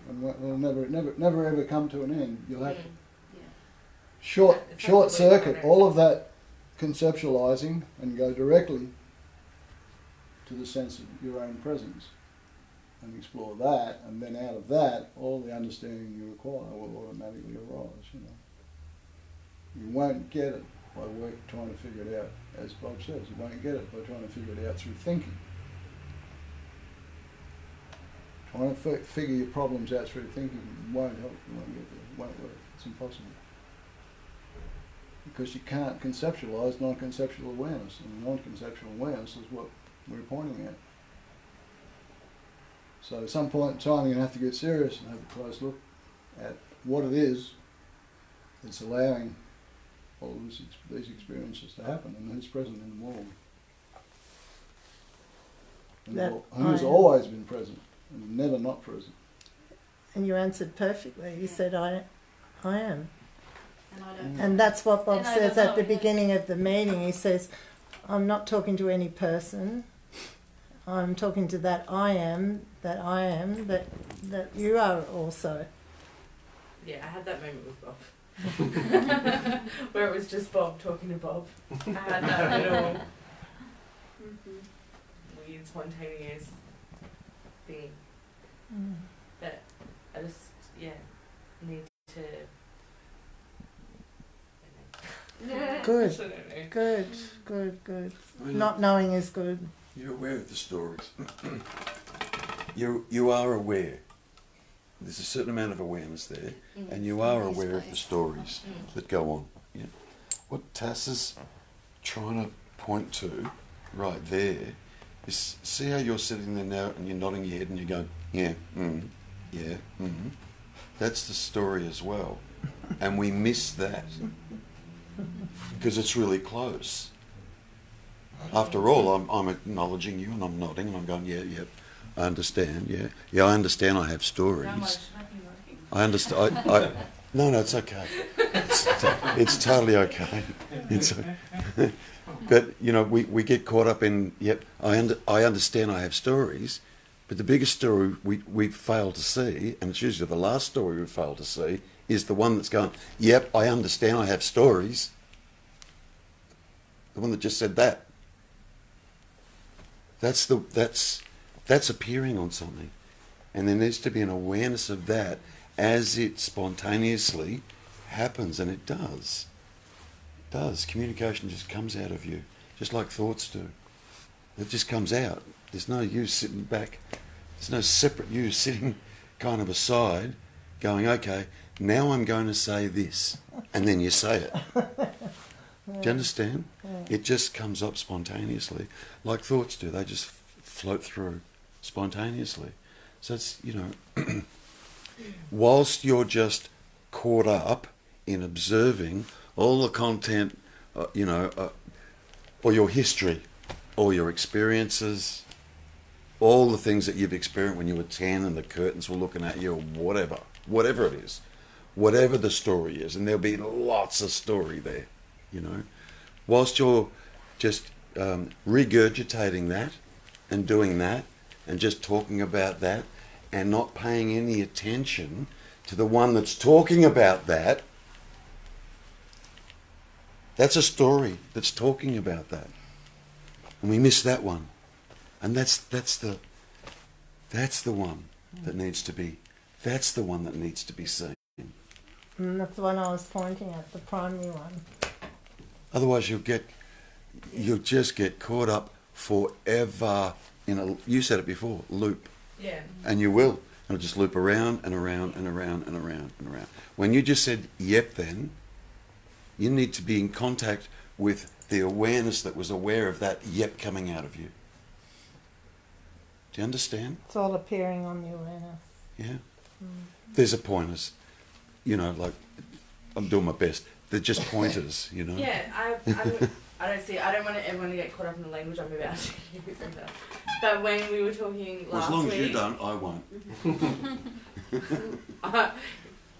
and it'll never ever come to an end. You'll have to short circuit all of that conceptualizing and go directly to the sense of your own presence and explore that, and then out of that, all the understanding you require will automatically arise, you know. You won't get it by trying to figure it out, as Bob says. You won't get it by trying to figure it out through thinking. Trying to figure your problems out through thinking won't help. You won't get there. It won't work. It's impossible. Because you can't conceptualize non-conceptual awareness, and non-conceptual awareness is what we're pointing at. So at some point in time, you're going to have to get serious and have a close look at what it is that's allowing all these experiences to happen, and who's present in the world. And who's always been present and never not present. And you answered perfectly. You said, I am. And I don't know. And that's what Bob And I says don't at the know, beginning of the meeting. He says, I'm not talking to any person. I'm talking to that I am, that you are also. Yeah, I had that moment with Bob. Where it was just Bob talking to Bob. I had that little weird, spontaneous thing that I just, need to. Good. Not knowing is good. You're aware of the stories. You are aware. There's a certain amount of awareness there, and you are aware of the stories that go on. Yeah. What Tass is trying to point to right there is, see how you're sitting there now and you're nodding your head and you're going, yeah, yeah, That's the story as well. And we miss that because it's really close. After all, I'm acknowledging you and I'm nodding and I'm going, yeah, I understand, yeah, I understand I have stories. I understand, no, it's okay. It's totally okay. But, you know, we get caught up in, I understand I have stories, but the biggest story we fail to see, and it's usually the last story we fail to see, is the one that's going, yep, I understand I have stories. The one that just said that. That's appearing on something. And there needs to be an awareness of that as it spontaneously happens, and it does. It does. Communication just comes out of you, just like thoughts do. It just comes out. There's no you sitting back. There's no separate you sitting kind of aside going, okay, now I'm going to say this. And then you say it. Do you understand? It just comes up spontaneously, like thoughts do. They just float through spontaneously. So it's, you know, whilst you're just caught up in observing all the content, or your history, all your experiences, all the things that you've experienced when you were 10 and the curtains were looking at you, or whatever it is, whatever the story is, and there'll be lots of story there, you know. Whilst you're just regurgitating that and doing that and just talking about that and not paying any attention to the one that's talking about that, That's a story that's talking about that. And we miss that one. And that's the one that needs to be, that's the one that needs to be seen. And that's the one I was pointing at, the primary one. Otherwise you'll just get caught up forever in a, you said it before, loop. Yeah. And you will. And it'll just loop around and around and around and around and around. When you just said yep then, you need to be in contact with the awareness that was aware of that yep coming out of you. Do you understand? It's all appearing on the awareness. Yeah. There's a pointers. You know, like, I'm doing my best. They're just pointers, you know? Yeah, I don't see. I don't want everyone to get caught up in the language I'm about to use. But when we were talking last week, as long as you don't, I won't.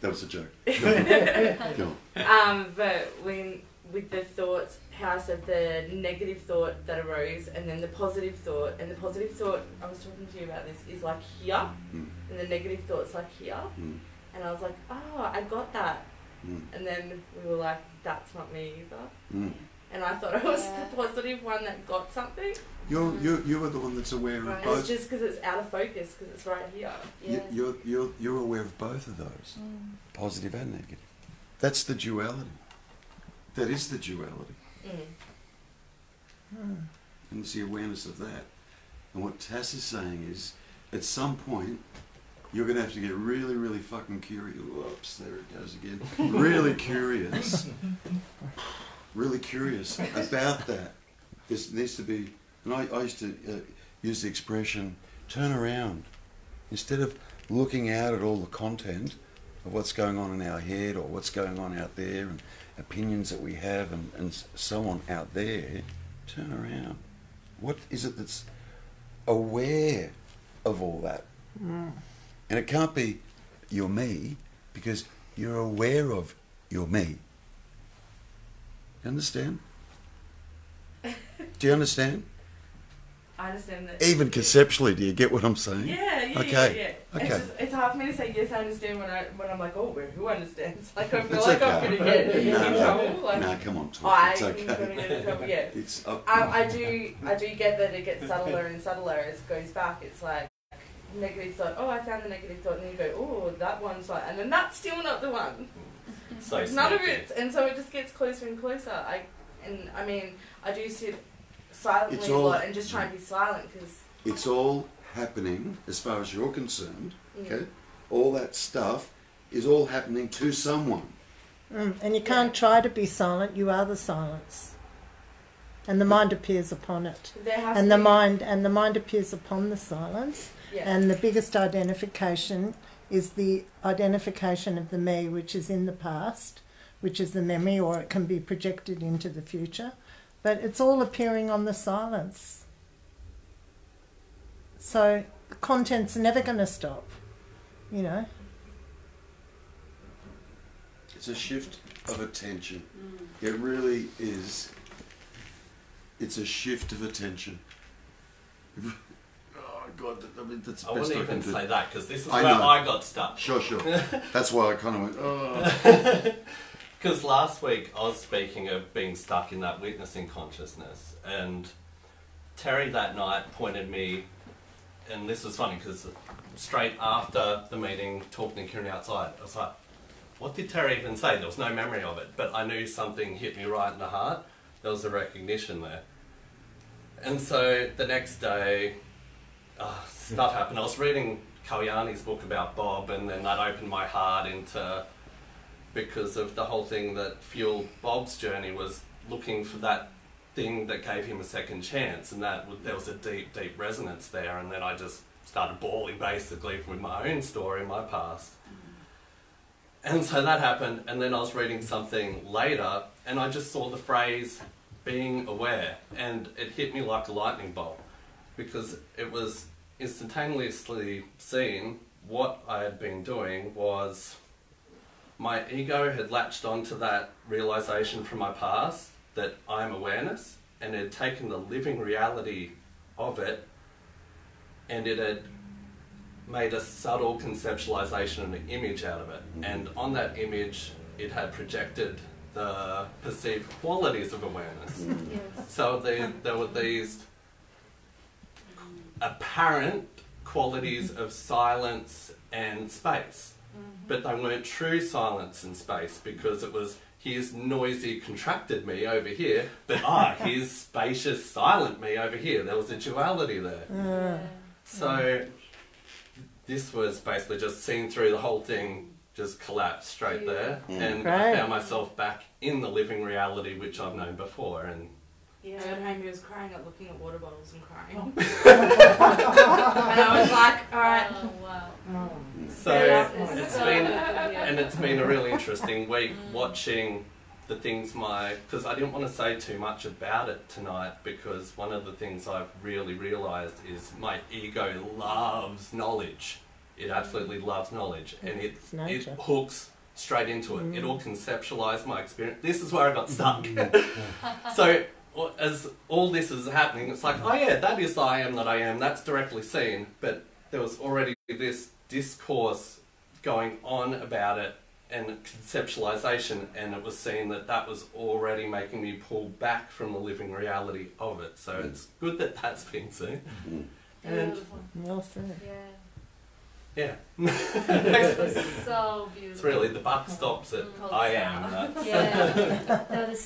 That was a joke. Go on. But when with the thoughts, how I said the negative thought that arose, and then the positive thought, and the positive thought I was talking to you about this is like here, and the negative thought's like here, and I was like, oh, I got that, and then we were like, that's not me either. And I thought I was the positive one that got something. You are the one that's aware of both. It's just because it's out of focus, because it's right here. Yeah. You're aware of both of those, positive and negative. That's the duality. That is the duality. And it's the awareness of that. And what Tass is saying is, at some point, you're going to have to get really, really fucking curious. Whoops, there it goes again. Really curious. Really curious about that. There needs to be, and I used to use the expression, turn around. Instead of looking out at all the content of what's going on in our head or what's going on out there and opinions that we have and so on out there, turn around. What is it that's aware of all that? And it can't be you're me, because you're aware of you're me. You understand? Do you understand? I understand that. Even conceptually, do you get what I'm saying? Yeah. Okay. Okay. It's hard for me to say yes, I understand when I'm like, oh, well, who understands? Like I feel It's like okay. I'm gonna get in trouble. Like, no, come on, talk. It's I'm okay. gonna get in trouble. Yeah. It's I do get that it gets subtler and subtler as it goes back. It's like negative thought. Oh, I found the negative thought, and then you go, oh, that one's like, and then that's still not the one. So Like, none of it, and so it just gets closer and closer. I do sit silently a lot and just try and be silent because it's all happening as far as you're concerned. Okay, all that stuff is all happening to someone. And you can't try to be silent. You are the silence, and the mind appears upon it. And the mind appears upon the silence. Yeah. And the biggest identification is the identification of the me, which is in the past, which is the memory, or it can be projected into the future. But it's all appearing on the silence. So the content's never going to stop, you know. It's a shift of attention. It really is. It's a shift of attention. God, I mean, that's the I best wouldn't I can even do. say that, because this is I where know. I got stuck. Sure. That's why I kind of went, oh. Because last week I was speaking of being stuck in that witnessing consciousness, and Terry that night pointed me, and this was funny because straight after the meeting, talking to Kieran outside, I was like, what did Terry even say? There was no memory of it, but I knew something hit me right in the heart. There was a recognition there. And so the next day, stuff happened. I was reading Kalyani's book about Bob, and then that opened my heart into, because of the whole thing that fueled Bob's journey was looking for that thing that gave him a second chance, and that there was a deep, deep resonance there. And then I just started bawling basically with my own story, my past. And so that happened, and then I was reading something later, and I just saw the phrase being aware, and it hit me like a lightning bolt, because it was instantaneously seen what I had been doing was my ego had latched onto that realization from my past that I'm awareness, and it had taken the living reality of it, and it had made a subtle conceptualization and an image out of it. And on that image, it had projected the perceived qualities of awareness. Yes. So there were these apparent qualities of silence and space, but they weren't true silence and space, because it was, here's noisy contracted me over here, but here's spacious silent me over here. There was a duality there. So this was basically just seeing through the whole thing, just collapsed straight there, and I found myself back in the living reality which I've known before. And at home he was crying at looking at water bottles and crying. And I was like, alright. Oh, wow. so it's been a really interesting week watching the things because I didn't want to say too much about it tonight, because one of the things I've really realised is my ego loves knowledge. It absolutely loves knowledge, and it hooks straight into it. It'll conceptualise my experience. This is where I got stuck. So as all this is happening, it's like, oh yeah, that is the I am that I am. That's directly seen, but there was already this discourse going on about it, and conceptualization, and it was seen that that was already making me pull back from the living reality of it. So it's good that that's been seen. And well said. yeah. So beautiful. It's really, the buck stops at I am.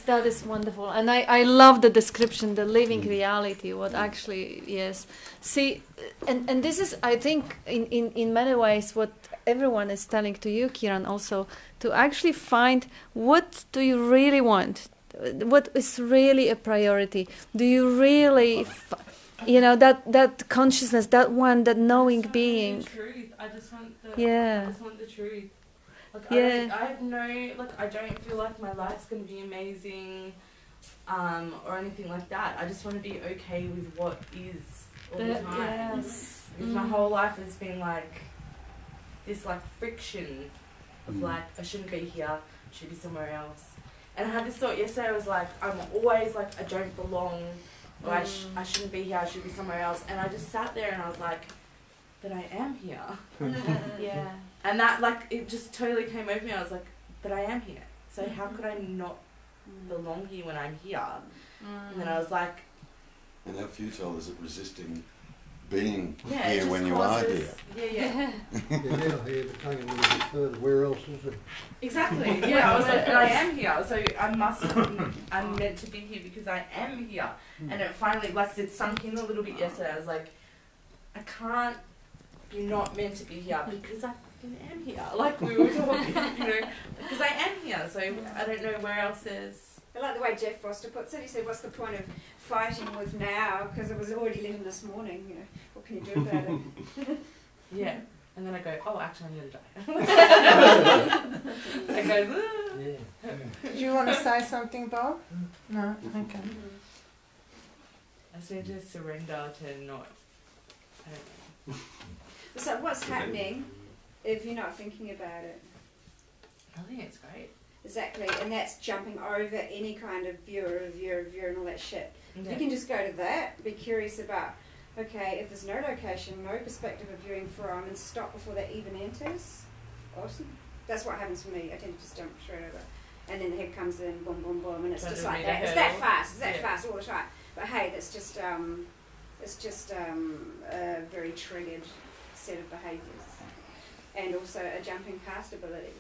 That is wonderful. And I love the description, the living reality, what actually, yes. See, and this is, I think, in many ways, what everyone is telling to you, Kieran, also, to actually find what do you really want? What is really a priority? Do you really... that consciousness, that one, that knowing being. The truth. I just want the. Yeah. I just want the truth. Like, Yeah. I have no, like, I don't feel like my life's gonna be amazing, or anything like that. I just want to be okay with what is all the time. Yes. Because my whole life has been like this, like, friction of like, I shouldn't be here, I should be somewhere else. And I had this thought yesterday. I was like, I'm always like, I don't belong. Or I shouldn't be here, I should be somewhere else. And I just sat there and I was like, but I am here. Yeah. And that, like, it just totally came over me. I was like, but I am here. So how could I not belong here when I'm here? And then I was like... And how futile is it resisting being Yeah, here when you are here? You're now here, but taking it a little bit further. Where else is it? Exactly. Yeah, I was like, but I am here. So I'm meant to be here because I am here. And it finally, like, it sunk in a little bit yesterday. I was like, I can't be not meant to be here because I fucking am here. Like we were talking, because I am here. So I don't know where else there's... I like the way Jeff Foster puts it. He said, what's the point of fighting with now? Because it was already living this morning. What can you do about it? Yeah. And then I go, oh, actually, I'm going to die. I go, Did you want to say something, Bob? No? Okay. I said to surrender to not... I don't know. So what's happening if you're not thinking about it? I think it's great. Exactly, and that's jumping over any kind of viewer and all that shit. Yeah. You can just go to that, be curious about, okay, if there's no location, no perspective of viewing from, and stop before that even enters. Awesome. That's what happens for me. I tend to just jump straight over. And then the head comes in, boom, boom, boom, and it's just like that. It's that fast. It's that fast all the time. But hey, that's just a very triggered set of behaviours, and also a jumping past ability.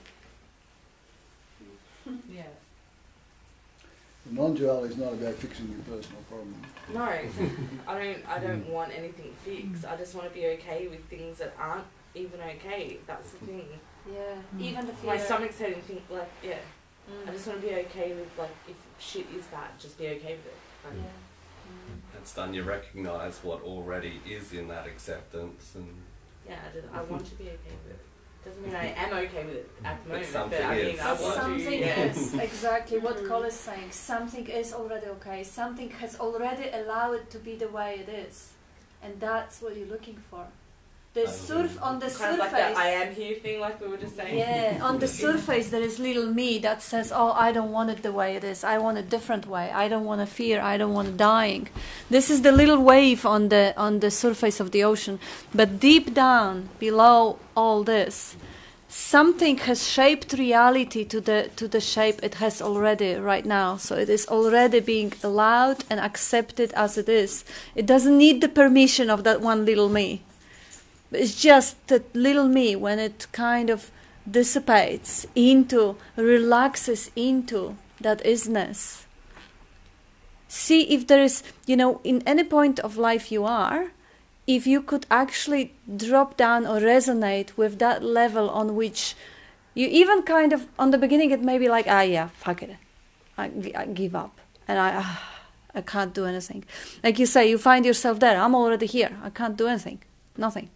Yeah. Non-duality is not about fixing your personal problem. No, I don't want anything fixed. I just want to be okay with things that aren't even okay. That's the thing. Yeah. Even the fear. My stomach's hurting. Think like, yeah. I just want to be okay with, like, if shit is bad, just be okay with it. Like, It's done. You recognise what already is in that acceptance, and yeah, I want to be okay with it. Doesn't mean I am okay with it at the moment, something but I mean, is. I want Something to. Yeah. is exactly what Cole is saying. Something is already okay. Something has already allowed it to be the way it is, and that's what you're looking for. The on the Kind surface. of like that I am here thing, like we were just saying. Yeah, on the surface there is little me that says, "Oh, I don't want it the way it is. I want a different way. I don't want to fear. I don't want dying." This is the little wave on the surface of the ocean, but deep down, below all this, something has shaped reality to the shape it has already right now. So it is already being allowed and accepted as it is. It doesn't need the permission of that one little me. It's just that little me, when it kind of dissipates into, relaxes into that isness. See if there is, in any point of life you are, if you could actually drop down or resonate with that level on which you even kind of, on the beginning it may be like, yeah, fuck it, I give up, and I can't do anything. Like you say, you find yourself there, I'm already here, I can't do anything, nothing.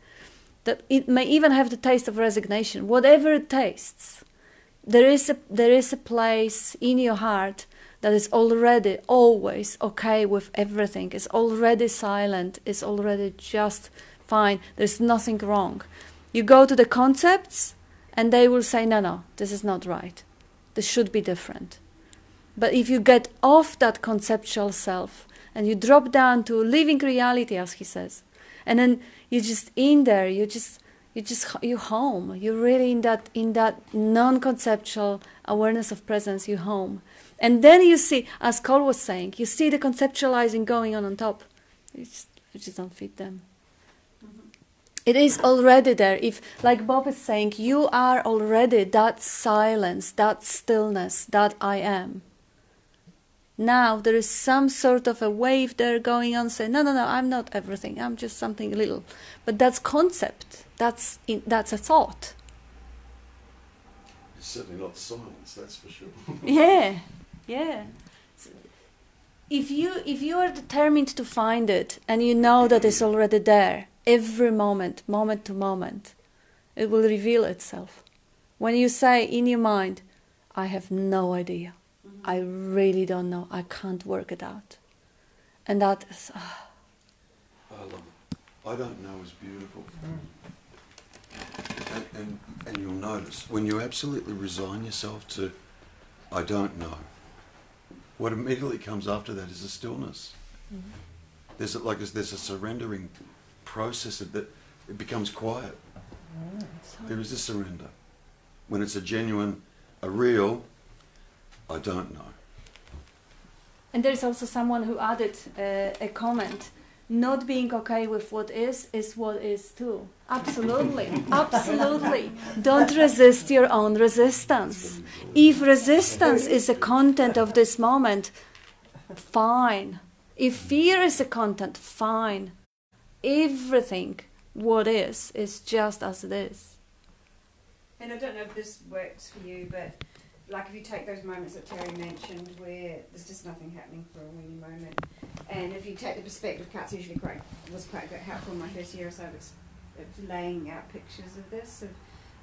That it may even have the taste of resignation, whatever it tastes. There is a place in your heart that is already always okay with everything, is already silent, is already just fine, there's nothing wrong. You go to the concepts and they will say, no, this is not right, this should be different. But if you get off that conceptual self and you drop down to living reality, as he says, and then you're just in there, you're home, you're really in that non-conceptual awareness of presence, you're home. And then you see, as Cole was saying, you see the conceptualizing going on top. You just don't fit them. Mm-hmm. It is already there. If, like Bob is saying, you are already that silence, that stillness, that I am. Now there is some sort of a wave there going on, saying, no, I'm not everything. I'm just something little. But that's concept. That's a thought. It's certainly not silence, that's for sure. Yeah. If you are determined to find it and you know that it's already there, every moment to moment, it will reveal itself. When you say in your mind, I have no idea, I really don't know, I can't work it out. And that is... I love it. I don't know is beautiful. And you'll notice, when you absolutely resign yourself to, I don't know, what immediately comes after that is a stillness. Mm-hmm. There's a surrendering process that it becomes quiet. There is a surrender. When it's a genuine, a real, I don't know. And there's also someone who added a comment, not being okay with what is what is too. Absolutely, absolutely. Don't resist your own resistance. If resistance is the content of this moment, fine. If fear is the content, fine. Everything, what is just as it is. And I don't know if this works for you, but like if you take those moments that Terry mentioned where there's just nothing happening for a wee moment, and if you take the perspective, Kat's usually was quite helpful in my first year or so of laying out pictures of this,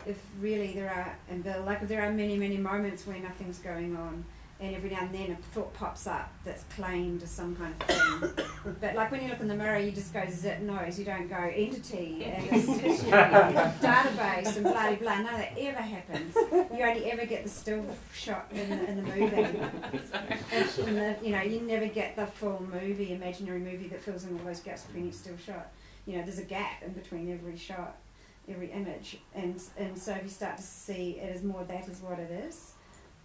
if really there are, and Bill, like if there are many moments where nothing's going on, and every now and then a thought pops up that's claimed as some kind of thing. But like when you look in the mirror, you just go zit nose, you don't go entity and history, database and blah blah. None of that ever happens. You only ever get the still shot in the movie. You never get the full movie, imaginary movie that fills in all those gaps between each still shot. There's a gap in between every shot, every image, and so if you start to see it as more that is what it is.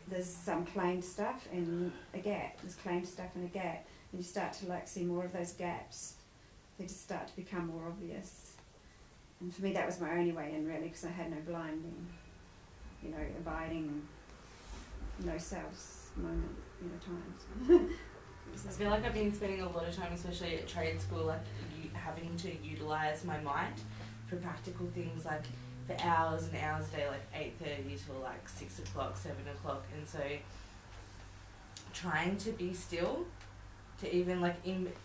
There's some claimed stuff and a gap. There's claimed stuff and a gap. And you start to see more of those gaps. They just start to become more obvious. And for me that was my only way in really, because I had no blinding, abiding, no selves moment, times. I feel like I've been spending a lot of time, especially at trade school, having to utilise my mind for practical things like for hours and hours a day, like 8:30 till 6 o'clock, 7 o'clock, and so trying to be still, to even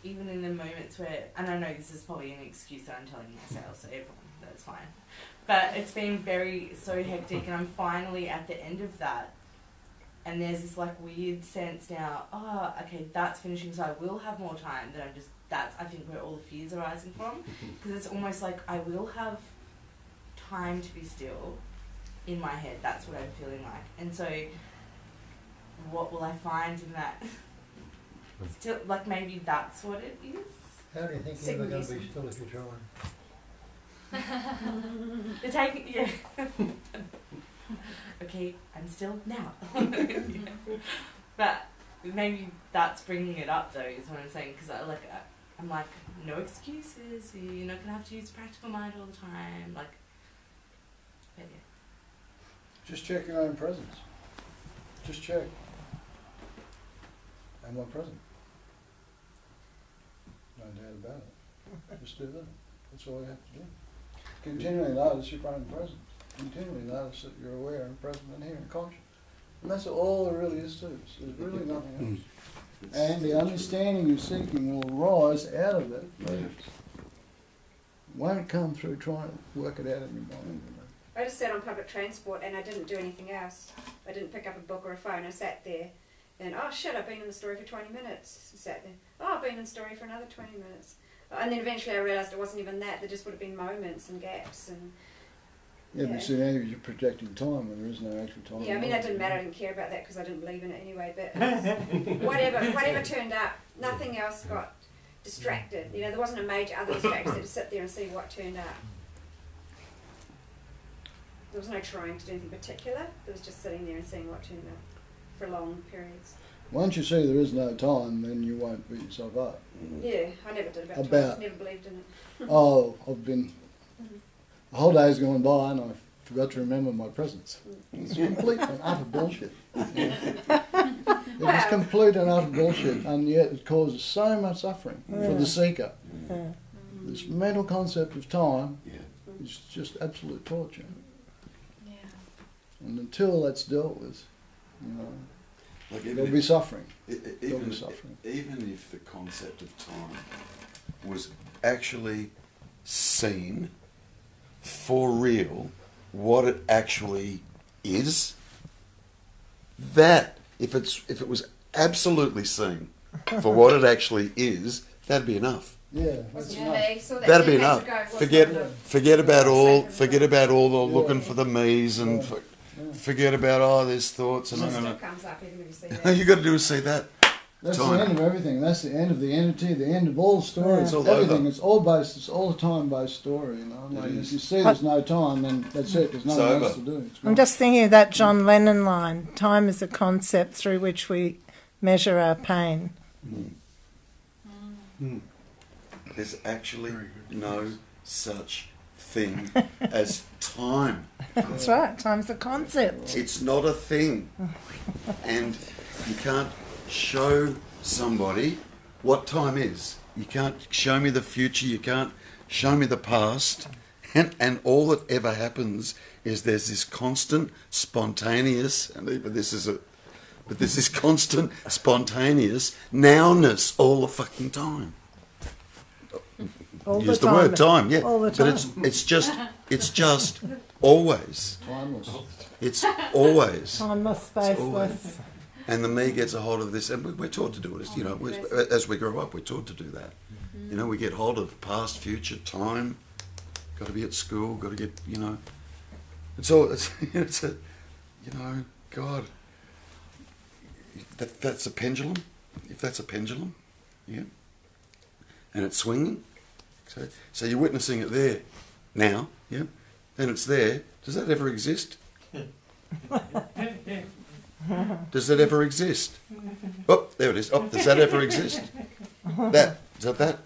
even in the moments where, and I know this is probably an excuse that I'm telling myself, so everyone, that's fine, but it's been so hectic, and I'm finally at the end of that, and there's this weird sense now, okay, that's finishing, so I will have more time. That's I think where all the fears are arising from, because it's almost like I will have time to be still in my head. That's what I'm feeling like. And so what will I find in that? Still, maybe that's what it is. How do you think you're ever going to be still if you're trying? Yeah. Okay, I'm still now. But maybe that's bringing it up though, is what I'm saying, because I'm like, no excuses, you're not going to have to use practical mind all the time, like, but yeah. Just check your own presence. Just check. Am I present? No doubt about it. Just do that. That's all you have to do. Continually notice your own presence. Continually notice that you're aware and present and here and conscious. And that's all there really is to it. There's really nothing else. And the understanding you're seeking will arise out of that. It won't come through trying to work it out in your mind. I just sat on public transport and I didn't do anything else. I didn't pick up a book or a phone. I sat there and, oh shit, I've been in the story for 20 minutes. I sat there. Oh, I've been in the story for another 20 minutes. And then eventually I realised it wasn't even that. There just would have been moments and gaps. And yeah, but see, now you're projecting time when there is no actual time. yeah, I mean, that didn't matter. I didn't care about that because I didn't believe in it anyway. But whatever turned up, nothing else got distracted. You know, there wasn't a major other distraction. So to sit there and see what turned up. There was no trying to do anything particular. There was just sitting there and seeing what turned up for long periods. Once you see there is no time, then you won't beat yourself up. Yeah, I never did about time. Never believed in it. Oh, I've been... The whole day's gone by and I forgot to remember my presence. It's complete and utter bullshit. It was complete and utter bullshit, and yet it causes so much suffering for the seeker. This mental concept of time is just absolute torture. And until that's dealt with, you know, like there'll be suffering. Even if the concept of time was actually seen for real, what it actually is, that if it was absolutely seen for what it actually is, that'd be enough. Yeah, that's enough. That'd be enough. Forget about all the looking for the me's and forget about there's thoughts and you got to do is see that. That's the end of everything. That's the end of the entity, the end of all stories. It's all everything. over. It's all based. It's all a time-based story. You know, like if you see there's no time, then that's it. There's nothing else to do. I'm just thinking of that John Lennon line: "Time is a concept through which we measure our pain." There's actually no such thing as time. That's right. Time's a concept. It's not a thing, and you can't show somebody what time is. You can't show me the future, you can't show me the past, and all that ever happens is there's this constant spontaneous, and even this is constant spontaneous nowness all the fucking time. Use the word time, yeah. All the time. But it's just always. Timeless. It's always. Timeless, spaceless. And the me gets a hold of this, and we're taught to do it. You know, as we grow up, we're taught to do that. You know, we get hold of past, future, time. Got to be at school. Got to get, you know. It's a, you know, God. That's a pendulum. If that's a pendulum, yeah. And it's swinging. So you're witnessing it there, now, yeah. Then it's there. Does that ever exist? Does that ever exist? Oh, there it is. Oh, does that ever exist? That. Is that?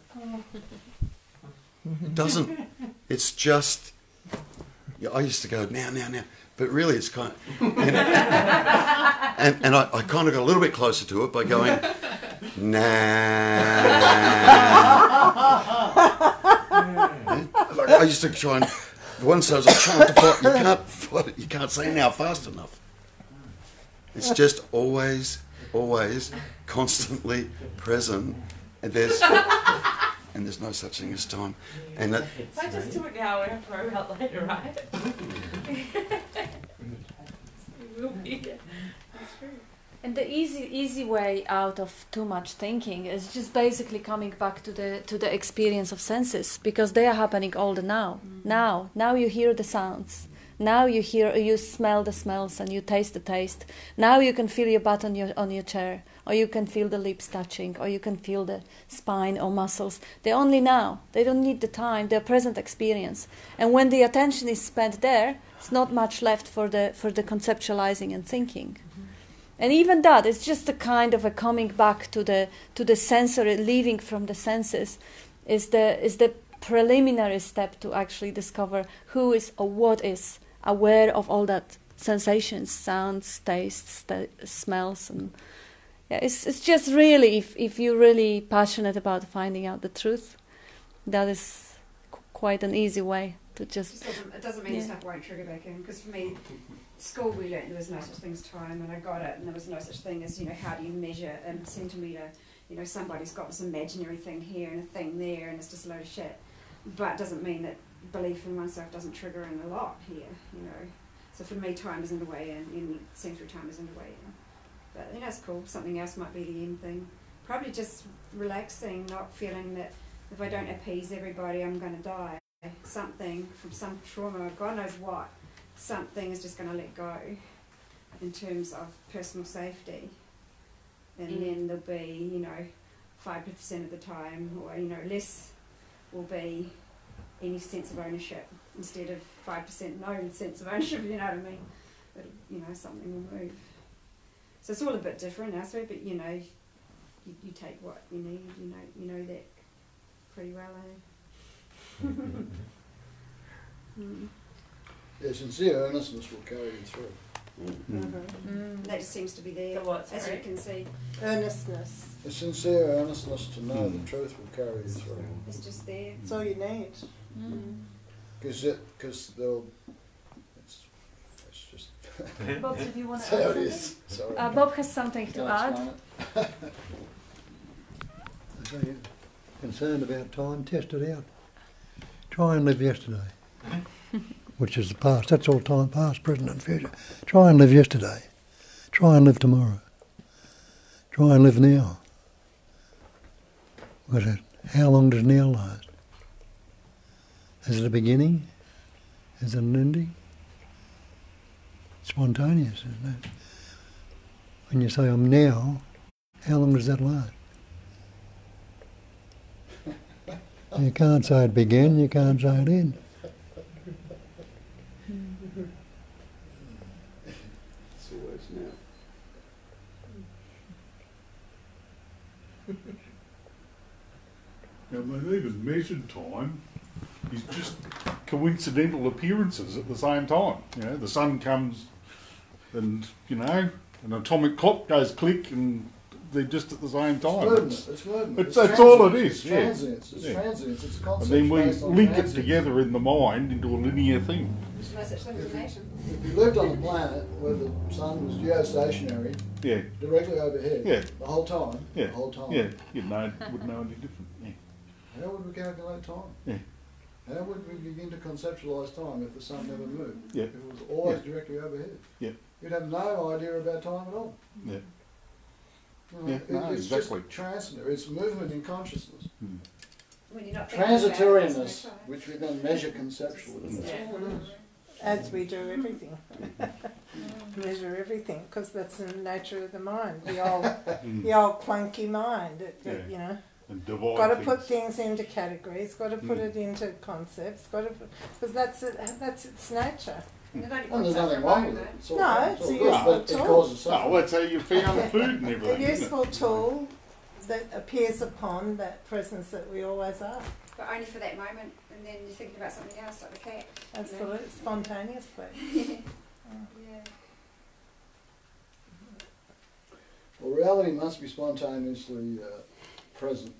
It doesn't. It's just... Yeah, I used to go, now. But really it's kind of... You know, and I kind of got a little bit closer to it by going, nah. Like I used to try and... Once I was trying to fight, you can't say now fast enough. It's just always, constantly present, and there's no such thing as time. And that. If I just do it now, I have to worry about later, right? That's true. And the easy way out of too much thinking is just basically coming back to the experience of senses, because they are happening all the now. Now you hear the sounds. Now you hear, you smell the smells, and you taste the taste. Now you can feel your butt on your chair, or you can feel the lips touching, or you can feel the spine or muscles. They're only now. They don't need the time. They're present experience. And when the attention is spent there, it's not much left for the conceptualizing and thinking. And even that is just a kind of a coming back to the sensory, leaving from the senses, is the preliminary step to actually discover who is or what is aware of all that sensations, sounds, tastes, smells, and yeah, it's just really, if you're really passionate about finding out the truth, that is quite an easy way to just. It doesn't mean stuff won't trigger back in, because for me, school we learnt there was no such thing as time, and I got it, and there was no such thing as, how do you measure in centimetre? Somebody's got this imaginary thing here and a thing there, and it's just a load of shit. But it doesn't mean that belief in oneself doesn't trigger in a lot here, So for me, time isn't the way in, and sensory time isn't the way in. But it's cool. Something else might be the end thing. Probably just relaxing, not feeling that if I don't appease everybody, I'm going to die. Something from some trauma, God knows what, something is just going to let go in terms of personal safety. And then there'll be, 5% of the time, or, less will be any sense of ownership instead of 5% no sense of ownership, you know what I mean? But, something will move. So it's all a bit different elsewhere, but, you take what you need, you know that pretty well, eh? Yeah, sincere earnestness will carry you through. That just seems to be there, as you can see. Earnestness. A sincere earnestness to know the truth will carry you through. It's just there. That's all you need. Because they'll. It's just. Bob, did you want to That's how add it is. something? Sorry. Bob has something to Can't add. explain it. So you're concerned about time, test it out. Try and live yesterday, which is the past. That's all time, past, present and future. Try and live yesterday. Try and live tomorrow. Try and live now. Because how long does now last? Is it a beginning? Is it an ending? Spontaneous, isn't it? When you say I'm now, how long does that last? You can't say it began, you can't say it end. It's always now. Now, they've even measured time is just coincidental appearances at the same time. The sun comes and, an atomic clock goes click and they're just at the same time. It's movement. That's all it is. It's transience. It's transience. It's a concept. And then we based on link it transience. together in the mind into a linear thing. There's no such thing as a nation. If you lived on a planet where the sun was geostationary, Yeah. directly overhead, Yeah. the whole time, Yeah. the whole time, Yeah. Wouldn't know any different. Yeah. how would we calculate time? Yeah. How would we begin to conceptualise time if the sun never moved? Yeah. If it was always directly overhead? Yeah. You'd have no idea about time at all. Yeah. It's exactly. just transcendental. It's movement in consciousness. When you're not thinking about it, there's no Transitoriness, time. which we then measure conceptually. That's all it is. As we do everything. Measure everything, because that's the nature of the mind. The old clunky mind. And divide Got to things. put things into categories. Got to put it into concepts. Because that's its nature. And it only And pops there's up nothing for a wrong with moment. it. It's all, No, it's it's all a good, useful but it tool. causes Oh, suffering. that's how you found food and A everything. isn't it? useful tool that appears upon that presence that we always are. But only for that moment, and then you're thinking about something else, like the cat. Absolutely, spontaneously. Yeah. Well, reality must be spontaneously present.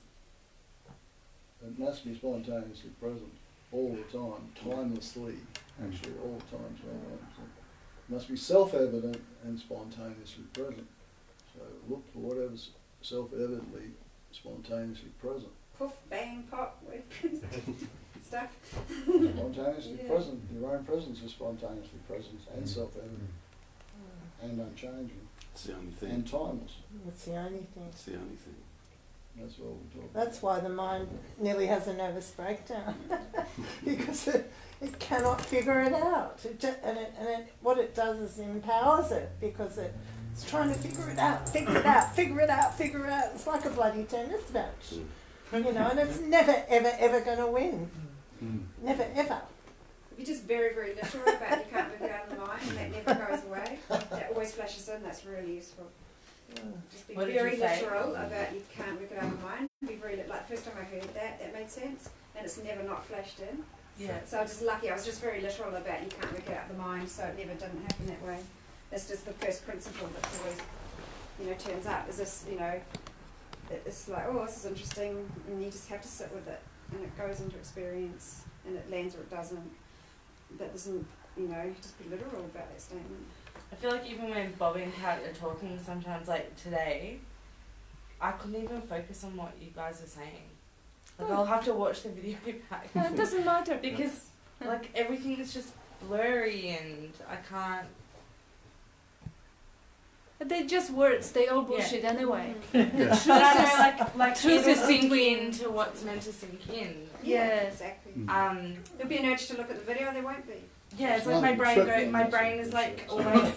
It must be spontaneously present all the time, timelessly, actually, all the time. It must be self-evident and spontaneously present. So look for whatever's self-evidently spontaneously present. Poof, bang, pop, stuff. Spontaneously Yeah. present. Your own presence is spontaneously present and self-evident and unchanging It's the only thing. and timeless. That's the only thing. It's the only thing. That's what we're talking That's why the mind nearly has a nervous breakdown. Because It cannot figure it out. What it does is empowers it, because it's trying to figure it out. It's like a bloody tennis match, you know, and it's never, ever, ever going to win. Never, ever. If you're just very, very literal about you can't work it out of the mind, and that never goes away, that always flashes in, that's really useful. Just be very literal about you can't work it out of the mind. Be very, like, first time I heard that, that made sense, and it's never not flashed in. Yeah. So I was just lucky, I was just very literal about you can't work it out of the mind, so it never didn't happen that way. That's just the first principle that's always, you know, turns up, is this, you know, it's like, oh, this is interesting, and you just have to sit with it, and it goes into experience, and it lands or it doesn't. That doesn't, you know, just be literal about that statement. I feel like even when Bobby and Kat are talking sometimes, like today, I couldn't even focus on what you guys are saying. Like, I'll have to watch the video back. It doesn't matter. Because, like, everything is just blurry and I can't... They're just words. They all bullshit anyway. The truth is, like truth is sink into what's meant to sink in. Yeah, exactly. There'll be an urge to look at the video, there won't be. Yeah, it's like my brain is like always...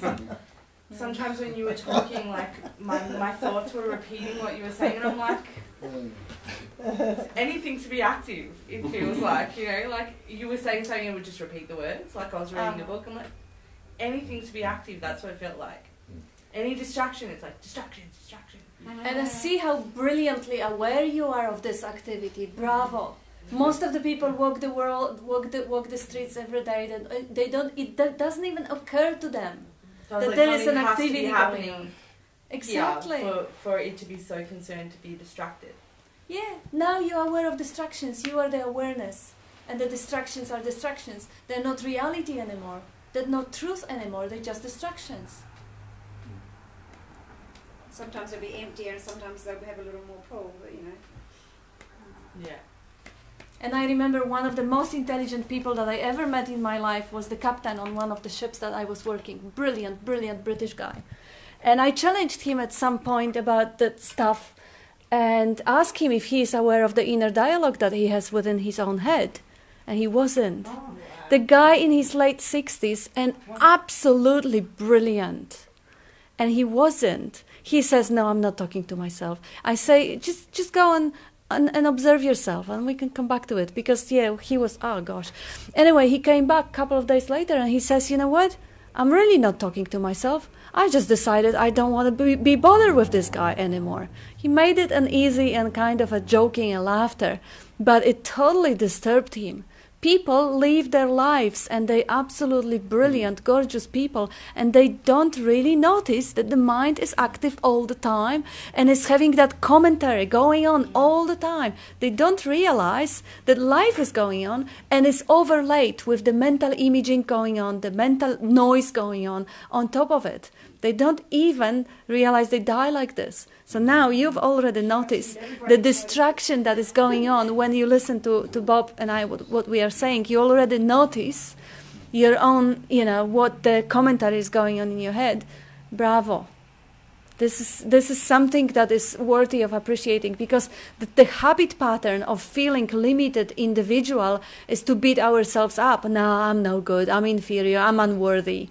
Sometimes when you were talking, like, my thoughts were repeating what you were saying, and I'm like... anything to be active, it feels like, you know, like you were saying something and would just repeat the words, like I was reading a book. I'm like, anything to be active, that's what it felt like. Any distraction, it's like distraction. And I see how brilliantly aware you are of this activity. Bravo. Most of the people walk the world, walk the streets every day. They don't. It doesn't even occur to them that like there is an activity happening. Exactly. For it to be so concerned to be distracted. Yeah. Now you are aware of distractions. You are the awareness, and the distractions are distractions. They're not reality anymore. They're not truth anymore. They're just distractions. Sometimes they'll be emptier, and sometimes they'll have a little more pull, but you know. Yeah. And I remember one of the most intelligent people that I ever met in my life was the captain on one of the ships that I was working. Brilliant British guy. And I challenged him at some point about that stuff and asked him if he is aware of the inner dialogue that he has within his own head. And he wasn't. Oh, wow. The guy in his late 60s and absolutely brilliant. And he wasn't. He says, no, I'm not talking to myself. I say, just go and observe yourself, and we can come back to it. Because, yeah, he was, oh, gosh. Anyway, he came back a couple of days later, and he says, you know what? I'm really not talking to myself. I just decided I don't want to be bothered with this guy anymore. He made it an easy and kind of a joking and laughter, but it totally disturbed him. People live their lives, and they're absolutely brilliant, gorgeous people, and they don't really notice that the mind is active all the time and is having that commentary going on all the time. They don't realize that life is going on and is overlaid with the mental imaging going on, the mental noise going on top of it. They don't even realize they die like this. So now you've already noticed the distraction that is going on when you listen to Bob and I, what we are saying. You already notice your own, you know, what the commentary is going on in your head. Bravo. This is something that is worthy of appreciating, because the habit pattern of feeling limited individual is to beat ourselves up. No, I'm no good. I'm inferior. I'm unworthy.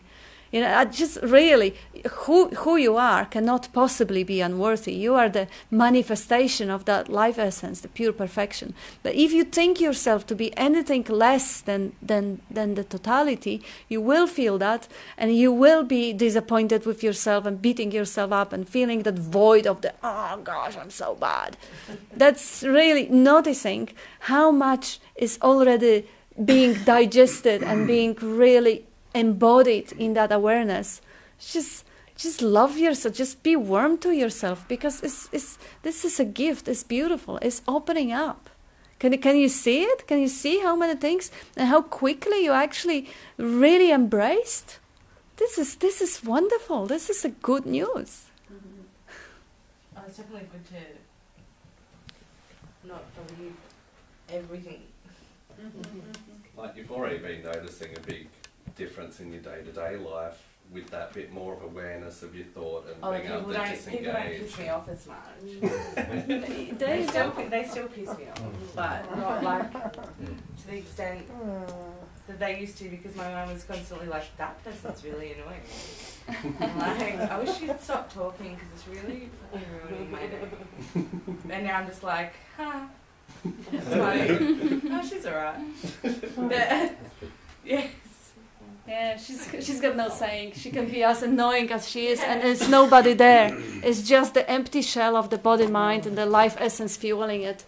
You know, just really, who you are cannot possibly be unworthy. You are the manifestation of that life essence, the pure perfection. But if you think yourself to be anything less than the totality, you will feel that, and you will be disappointed with yourself and beating yourself up and feeling that void of the, oh gosh, I'm so bad. That's really noticing how much is already being digested and being really embodied in that awareness. Just love yourself. Just be warm to yourself, because this is a gift. It's beautiful. It's opening up. Can you see it? Can you see how many things and how quickly you actually really embraced? This is wonderful. This is a good news. Mm-hmm. Oh, it's definitely good to not believe everything. Like, you've already been noticing a big difference in your day-to-day life with that bit more of awareness of your thought and being able to disengage. People don't piss me off as much. they still piss me off, but not like to the extent that they used to, because my mum was constantly like, that person's really annoying. I'm like, I wish you'd stop talking because it's really fucking ruining my day. And now I'm just like, huh, that's funny. Oh, she's alright. But, yeah. Yeah, she's got no saying. She can be as annoying as she is, and there's nobody there. It's just the empty shell of the body, mind, and the life essence fueling it.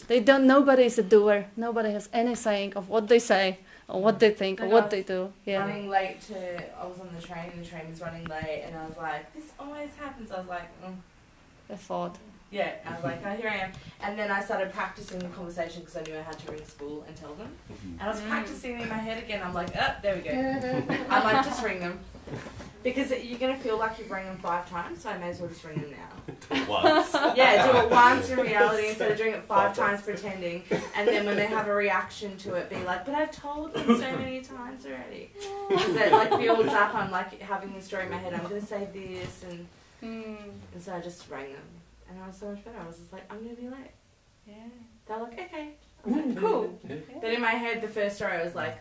Nobody is a doer. Nobody has any saying of what they say, or what they think, or what they do. Yeah. Running late I was on the train, and the train was running late, and I was like, this always happens. I was like, The thought. Yeah, I was like, oh, here I am. And then I started practicing the conversation because I knew I had to ring school and tell them. And I was practicing in my head again. I'm like, oh, there we go. I'm like, just ring them. Because you're going to feel like you've rang them 5 times, so I may as well just ring them now. Do it once. Yeah, do it once in reality instead of doing it 5 times pretending. And then when they have a reaction to it, be like, but I've told them so many times already. Because it like builds up. I'm like having this story in my head. I'm going to say this. And so I just rang them. And I was so much better. I was just like, I'm going to be late. Yeah. They're like, okay. I was like, cool. But in my head, the first story, I was like,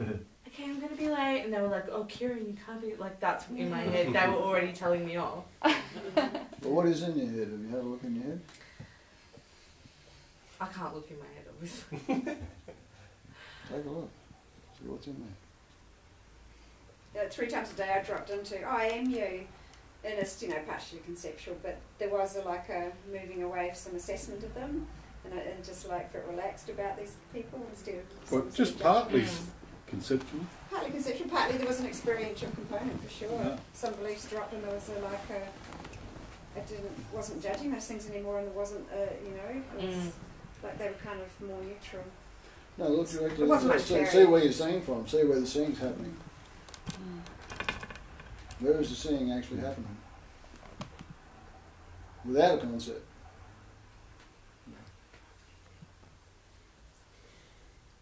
okay, I'm going to be late. And they were like, oh, Kieran, you can't be... Like, that's in my head. They were already telling me off. Well, what is in your head? Have you had a look in your head? I can't look in my head, obviously. Take a look. See what's in there. 3 times a day I dropped into, oh, I am you. And it's, partially conceptual, but there was a moving away from some assessment of them, and just like felt relaxed about these people instead of... Well, just partly conceptual. Partly conceptual, partly there was an experiential component for sure. Yeah. Some beliefs dropped, and there was wasn't judging those things anymore, and there wasn't, it was like they were kind of more neutral. No, look directly. See where you're seeing from. See where the seeing's happening. Where is the seeing actually happening? Without a concept.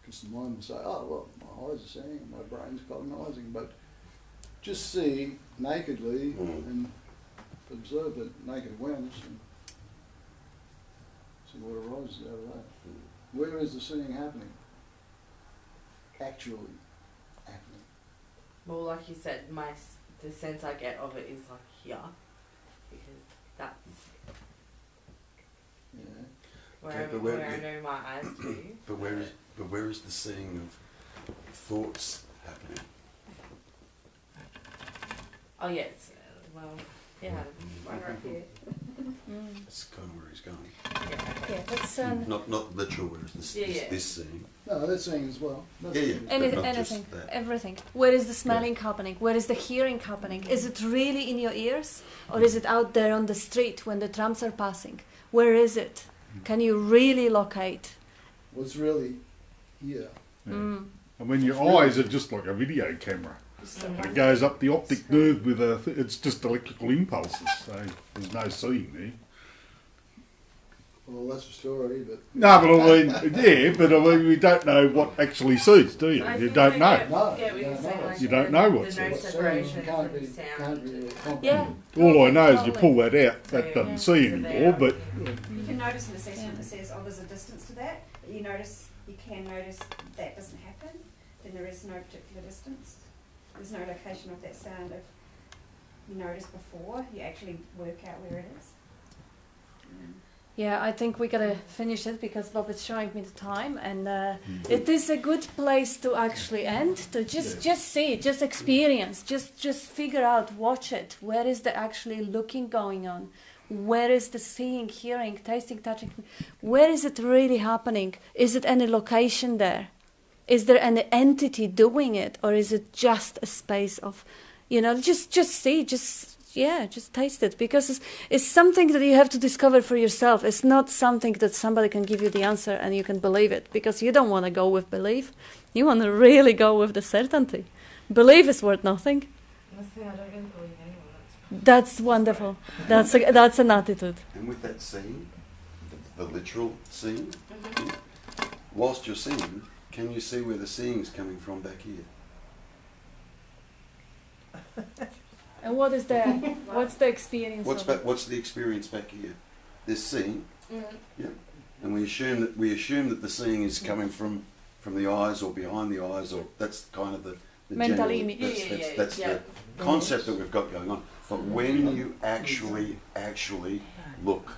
Because the mind will say, oh, well, my eyes are seeing, and my brain's cognising, but just see nakedly and observe the naked awareness and see what arises out of that. Where is the seeing happening? Actually happening. Well, like you said, the sense I get of it is like here, because that's where I know my eyes to be. But where is the seeing of thoughts happening? Oh yes, one right here. That's kind of where he's going. Yeah, that's Not literal. Where is this seeing? No, that's seeing as well. Anything, everything. Where is the smelling happening? Where is the hearing happening? Is it really in your ears, or is it out there on the street when the trams are passing? Where is it? Can you really locate? What's really here? Yeah. I mean, your eyes are just like a video camera. It goes up the optic nerve with it's just electrical impulses, so there's no seeing there. Well, that's a story, but... No, but I mean, we don't know what actually sees, do you? You don't know. You don't know what sees. Yeah. All I know is you pull that out, that doesn't see anymore, but... You can notice an assessment that says, oh, there's a distance to that, but you can notice that doesn't happen, then there is no particular distance. There's no location of that sound. If you notice before, you actually work out where it is. Yeah, I think we gotta finish it because Bob is showing me the time, and it is a good place to actually end. To just see, just experience, just figure out, watch it. Where is the actually looking going on? Where is the seeing, hearing, tasting, touching? Where is it really happening? Is it any location there? Is there an entity doing it, or is it just a space of, just see, just taste it, because it's something that you have to discover for yourself. It's not something that somebody can give you the answer and you can believe it, because you don't want to go with belief. You want to really go with the certainty. Belief is worth nothing. I don't really believe anyone. That's wonderful. That's an attitude. And with that seeing, the literal seeing, whilst you're seeing, can you see where the seeing is coming from back here? And what is there? What's the experience? What's the experience back here? There's seeing, yeah, and we assume that the seeing is coming from from the eyes or behind the eyes, or that's kind of the mental general, image. that's the concept that we've got going on. But when you actually look,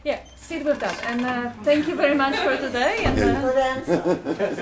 Yeah, sit with that. And thank you very much for today. And, Good answer.